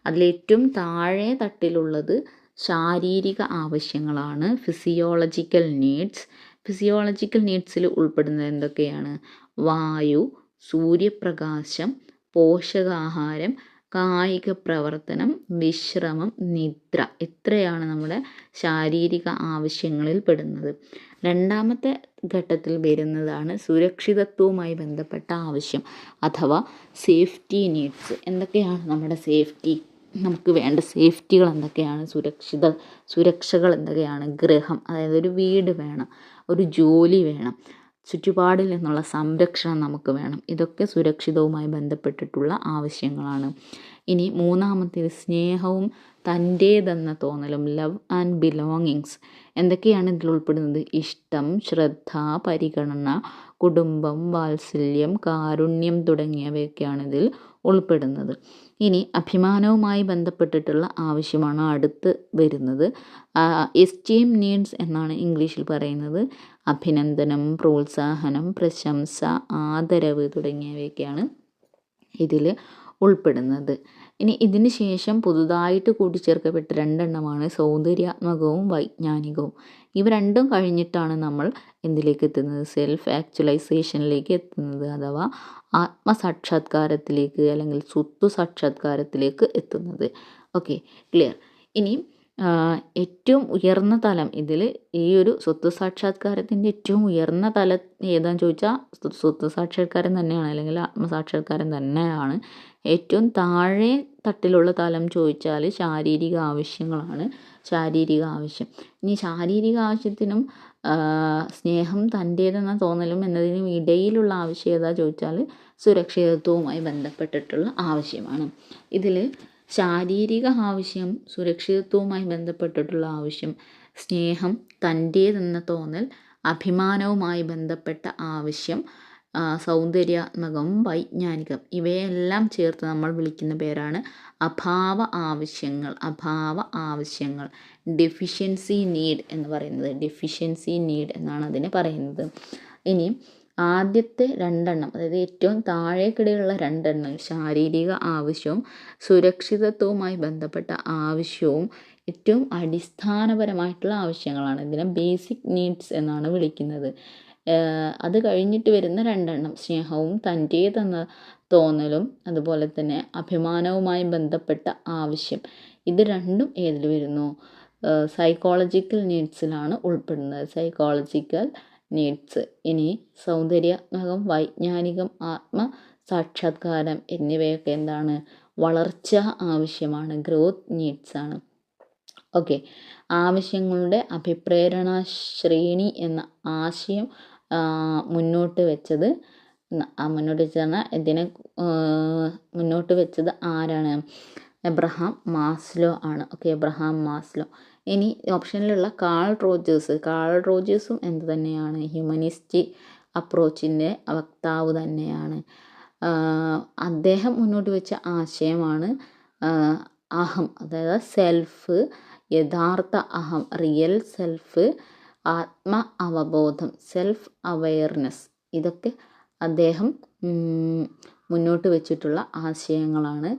അതിലേറ്റവും താഴെ തട്ടിലുള്ളത് ശാരീരിക ആവശ്യങ്ങളാണ്, ഫിസിയോളജിക്കൽ നീഡ്സ്. ഫിസിയോളജിക്കൽ നീഡ്സിൽ ഉൾപ്പെടുന്നത് എന്തൊക്കെയാണ്? വായു, സൂര്യപ്രകാശം, പോഷകാഹാരം, കായിക പ്രവർത്തനം, വിശ്രമം, നിദ്ര. ഇത്രയാണ് നമ്മുടെ ശാരീരിക ആവശ്യങ്ങളിൽ പെടുന്നത്. രണ്ടാമത്തെ ഘട്ടത്തിൽ വരുന്നതാണ് സുരക്ഷിതത്വവുമായി ബന്ധപ്പെട്ട ആവശ്യം അഥവാ സേഫ്റ്റി നീഡ്സ്. എന്തൊക്കെയാണ് നമ്മുടെ സേഫ്റ്റി? നമുക്ക് വേണ്ട സേഫ്റ്റികൾ എന്തൊക്കെയാണ്? സുരക്ഷകൾ എന്തൊക്കെയാണ്? ഗൃഹം, അതായത് ഒരു വീട് വേണം, ഒരു ജോലി വേണം, ചുറ്റുപാടിൽ നിന്നുള്ള സംരക്ഷണം നമുക്ക് വേണം. ഇതൊക്കെ സുരക്ഷിതവുമായി ബന്ധപ്പെട്ടിട്ടുള്ള ആവശ്യങ്ങളാണ്. ഇനി മൂന്നാമത്തേത് സ്നേഹവും തൻ്റേതെന്ന തോന്നലും, ലവ് ആൻഡ് ബിലോങ്ങിങ്സ്. എന്തൊക്കെയാണ് ഇതിൽ ഉൾപ്പെടുന്നത്? ഇഷ്ടം, ശ്രദ്ധ, പരിഗണന, കുടുംബം, വാത്സല്യം, കാരുണ്യം തുടങ്ങിയവയൊക്കെയാണ് ഇതിൽ ഉൾപ്പെടുന്നത്. ഇനി അഭിമാനവുമായി ബന്ധപ്പെട്ടിട്ടുള്ള ആവശ്യമാണ് അടുത്ത് വരുന്നത്. എസ്റ്റീം നീഡ്സ് എന്നാണ് ഇംഗ്ലീഷിൽ പറയുന്നത്. അഭിനന്ദനം, പ്രോത്സാഹനം, പ്രശംസ, ആദരവ് തുടങ്ങിയവയൊക്കെയാണ് ഇതിൽ ഉൾപ്പെടുന്നത്. ഇനി ഇതിന് ശേഷം പുതുതായിട്ട് കൂട്ടിച്ചേർക്കപ്പെട്ട രണ്ടെണ്ണമാണ് സൗന്ദര്യാത്മകവും വൈജ്ഞാനികവും. ഇവ രണ്ടും കഴിഞ്ഞിട്ടാണ് നമ്മൾ എന്തിലേക്ക് എത്തുന്നത്? സെൽഫ് ആക്ച്വലൈസേഷനിലേക്ക് എത്തുന്നത്, അഥവാ ആത്മസാക്ഷാത്കാരത്തിലേക്ക് അല്ലെങ്കിൽ സ്വത്വസാക്ഷാത്കാരത്തിലേക്ക് എത്തുന്നത്. Okay, clear. ഇനി ഏറ്റവും ഉയർന്ന തലം ഇതിൽ ഈ ഒരു സ്വത്വസാക്ഷാത്കാരത്തിൻ്റെ ഏറ്റവും ഉയർന്ന തലം ഏതാണെന്ന് ചോദിച്ചാൽ സ്വത്വസാക്ഷാത്കാരം തന്നെയാണ്, അല്ലെങ്കിൽ ആത്മസാക്ഷാത്കാരം തന്നെയാണ്. ഏറ്റവും താഴെ തട്ടിലുള്ള തലം ചോദിച്ചാൽ ശാരീരിക ആവശ്യങ്ങളാണ്. ശാരീരിക ആവശ്യം. ഇനി ശാരീരിക ആവശ്യത്തിനും സ്നേഹം, തൻ്റേതെന്ന തോന്നലും എന്നതിനും ഇടയിലുള്ള ആവശ്യം ഏതാ ചോദിച്ചാൽ സുരക്ഷിതത്വവുമായി ബന്ധപ്പെട്ടിട്ടുള്ള ആവശ്യമാണ്. ഇതിൽ ശാരീരിക ആവശ്യം, സുരക്ഷിതത്വവുമായി ബന്ധപ്പെട്ടിട്ടുള്ള ആവശ്യം, സ്നേഹം, തൻ്റേതെന്ന തോന്നൽ, അഭിമാനവുമായി ബന്ധപ്പെട്ട ആവശ്യം, സൗന്ദര്യാത്മകം, വൈജ്ഞാനികം, ഇവയെല്ലാം ചേർത്ത് നമ്മൾ വിളിക്കുന്ന പേരാണ് അഭാവ ആവശ്യങ്ങൾ. അഭാവ ആവശ്യങ്ങൾ, ഡെഫിഷ്യൻസി നീഡ് എന്ന് പറയുന്നത്. ഡെഫിഷ്യൻസി നീഡ് എന്നാണ് അതിന് പറയുന്നത്. ഇനി ആദ്യത്തെ രണ്ടെണ്ണം, അതായത് ഏറ്റവും താഴേക്കിടയിലുള്ള രണ്ടെണ്ണം, ശാരീരിക ആവശ്യവും സുരക്ഷിതത്വവുമായി ബന്ധപ്പെട്ട ആവശ്യവും ഏറ്റവും അടിസ്ഥാനപരമായിട്ടുള്ള ആവശ്യങ്ങളാണ്. ഇതിനെ ബേസിക് നീഡ്സ് എന്നാണ് വിളിക്കുന്നത്. അത് കഴിഞ്ഞിട്ട് വരുന്ന രണ്ടെണ്ണം, സ്നേഹവും തൻ്റേതെന്ന തോന്നലും അതുപോലെ തന്നെ അഭിമാനവുമായി ബന്ധപ്പെട്ട ആവശ്യം, ഇത് രണ്ടും ഏതിൽ വരുന്നു? സൈക്കോളജിക്കൽ നീഡ്സിലാണ് ഉൾപ്പെടുന്നത്. Psychological needs. ഇനി സൗന്ദര്യാത്മകം, വൈജ്ഞാനികം, ആത്മസാക്ഷാത്കാരം എന്നിവയൊക്കെ എന്താണ്? വളർച്ച ആവശ്യമാണ്, ഗ്രോത്ത് നീഡ്സ് ആണ്. ഓക്കെ, ആവശ്യങ്ങളുടെ അഭിപ്രേരണ ശ്രേണി എന്ന ആശയം മുന്നോട്ട് വെച്ചത് ഇതിനെ മുന്നോട്ട് വെച്ചത് ആരാണ്? എബ്രഹാം മാസ്ലോ ആണ്. Okay, Abraham Maslow. ഇനി ഓപ്ഷനിലുള്ള കാൾ റോജേഴ്സും എന്ത് തന്നെയാണ്? ഹ്യൂമനിസ്റ്റിക് അപ്രോച്ചിൻ്റെ വക്താവ് തന്നെയാണ്. അദ്ദേഹം മുന്നോട്ട് വെച്ച ആശയമാണ് അഹം, അതായത് സെൽഫ്, യഥാർത്ഥ അഹം, റിയൽ സെൽഫ്, ആത്മ അവബോധം, സെൽഫ് അവെയർനെസ്. ഇതൊക്കെ അദ്ദേഹം മുന്നോട്ട് വെച്ചിട്ടുള്ള ആശയങ്ങളാണ്.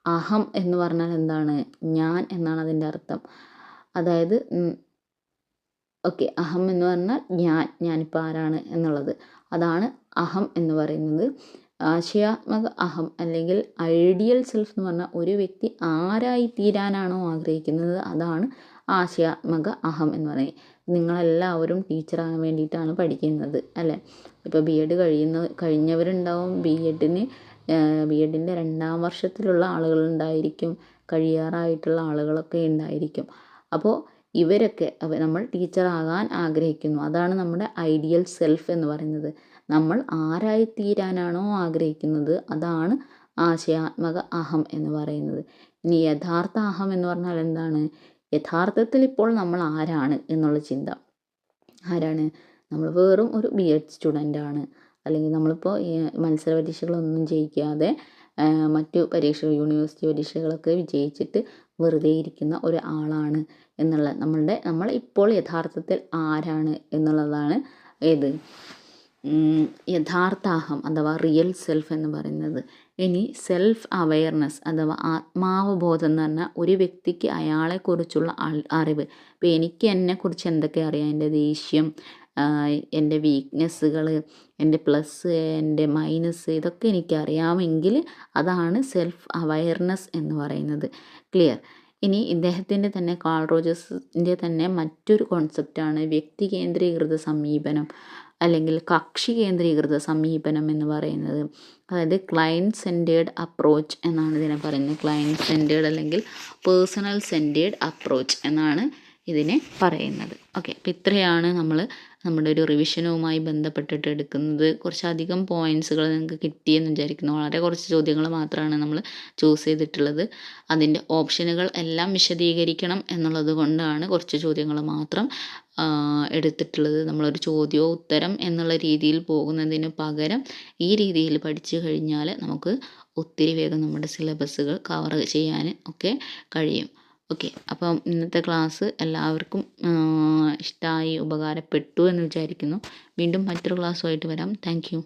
അഹം എന്ന് പറഞ്ഞാൽ എന്താണ്? ഞാൻ എന്നാണ് അതിൻ്റെ അർത്ഥം. അതായത് ഓക്കെ, അഹം എന്ന് പറഞ്ഞാൽ ഞാനിപ്പോൾ ആരാണ് എന്നുള്ളത്, അതാണ് അഹം എന്ന് പറയുന്നത്. ആശയാത്മക അഹം അല്ലെങ്കിൽ ഐഡിയൽ സെൽഫ് എന്ന് പറഞ്ഞാൽ ഒരു വ്യക്തി ആരായി തീരാനാണോ ആഗ്രഹിക്കുന്നത് അതാണ് ആശയാത്മക അഹം എന്ന് പറയുന്നത്. നിങ്ങളെല്ലാവരും ടീച്ചറാകാൻ വേണ്ടിയിട്ടാണ് പഠിക്കുന്നത് അല്ലേ? ഇപ്പോൾ BEd കഴിഞ്ഞവരുണ്ടാവും, ബി എഡിൻ്റെ 2ാം വർഷത്തിലുള്ള ആളുകളുണ്ടായിരിക്കും, കഴിയാറായിട്ടുള്ള ആളുകളൊക്കെ ഉണ്ടായിരിക്കും. അപ്പോൾ ഇവരൊക്കെ നമ്മൾ ടീച്ചറാകാൻ ആഗ്രഹിക്കുന്നു, അതാണ് നമ്മുടെ ഐഡിയൽ സെൽഫ് എന്ന് പറയുന്നത്. നമ്മൾ ആരായിത്തീരാനാണോ ആഗ്രഹിക്കുന്നത് അതാണ് ആശയാത്മക അഹം എന്ന് പറയുന്നത്. ഇനി യഥാർത്ഥ അഹം എന്ന് പറഞ്ഞാൽ എന്താണ്? യഥാർത്ഥത്തിൽ ഇപ്പോൾ നമ്മൾ ആരാണ് എന്നുള്ള ചിന്ത. ആരാണ് നമ്മൾ? വെറും ഒരു BEd സ്റ്റുഡൻ്റാണ്, അല്ലെങ്കിൽ നമ്മളിപ്പോൾ മത്സര പരീക്ഷകളൊന്നും ജയിക്കാതെ മറ്റു പരീക്ഷകൾ, യൂണിവേഴ്സിറ്റി പരീക്ഷകളൊക്കെ വിജയിച്ചിട്ട് വെറുതെ ഇരിക്കുന്ന ഒരാളാണ് എന്നുള്ള നമ്മൾ ഇപ്പോൾ യഥാർത്ഥത്തിൽ ആരാണ് എന്നുള്ളതാണ് ഏത്? യഥാർത്ഥാഹം അഥവാ റിയൽ സെൽഫ് എന്ന് പറയുന്നത്. ഇനി സെൽഫ് അവെയർനെസ് അഥവാ ആത്മാവബോധം എന്ന് പറഞ്ഞാൽ ഒരു വ്യക്തിക്ക് അയാളെക്കുറിച്ചുള്ള അറിവ്. ഇപ്പോൾ എനിക്ക് എന്നെക്കുറിച്ച് എന്തൊക്കെ അറിയാം, എൻ്റെ ദേഷ്യം, എൻ്റെ വീക്ക്നെസ്സുകൾ, എൻ്റെ പ്ലസ്, എൻ്റെ മൈനസ്, ഇതൊക്കെ എനിക്കറിയാമെങ്കിൽ അതാണ് സെൽഫ് അവെയർനെസ് എന്ന് പറയുന്നത്. ക്ലിയർ. ഇനി ഇദ്ദേഹത്തിൻ്റെ തന്നെ കാൾ റോജേഴ്സിൻ്റെ തന്നെ മറ്റൊരു കോൺസെപ്റ്റാണ് വ്യക്തി കേന്ദ്രീകൃത സമീപനം അല്ലെങ്കിൽ കക്ഷി കേന്ദ്രീകൃത സമീപനം എന്ന് പറയുന്നത്. അതായത് ക്ലയൻറ്റ് സെൻറ്റേർഡ് അപ്രോച്ച് എന്നാണ് ഇതിനെ പറയുന്നത്. ക്ലയൻറ്റ് സെൻറ്റേർഡ് അല്ലെങ്കിൽ പേഴ്സണൽ സെൻറ്റേർഡ് അപ്രോച്ച് എന്നാണ് ഇതിനെ പറയുന്നത്. ഓക്കെ, അപ്പോൾ ഇത്രയാണ് നമ്മൾ നമ്മുടെ ഒരു റിവിഷനുമായി ബന്ധപ്പെട്ടിട്ട് എടുക്കുന്നത്. കുറച്ചധികം പോയിൻറ്റ്സുകൾ നിങ്ങൾക്ക് കിട്ടിയെന്ന് വിചാരിക്കുന്നു. വളരെ കുറച്ച് ചോദ്യങ്ങൾ മാത്രമാണ് നമ്മൾ ചൂസ് ചെയ്തിട്ടുള്ളത്. അതിൻ്റെ ഓപ്ഷനുകൾ എല്ലാം വിശദീകരിക്കണം എന്നുള്ളത് കൊണ്ടാണ് കുറച്ച് ചോദ്യങ്ങൾ മാത്രം എടുത്തിട്ടുള്ളത്. നമ്മളൊരു ചോദ്യമോ ഉത്തരം എന്നുള്ള രീതിയിൽ പോകുന്നതിന് പകരം ഈ രീതിയിൽ പഠിച്ചു കഴിഞ്ഞാൽ നമുക്ക് ഒത്തിരി വേഗം നമ്മുടെ സിലബസുകൾ കവർ ചെയ്യാൻ ഒക്കെ കഴിയും. ഓക്കെ, അപ്പം ഇന്നത്തെ ക്ലാസ് എല്ലാവർക്കും ഇഷ്ടമായി, ഉപകാരപ്പെട്ടു എന്ന് വിചാരിക്കുന്നു. വീണ്ടും മറ്റൊരു ക്ലാസ്സുമായിട്ട് വരാം. Thank you.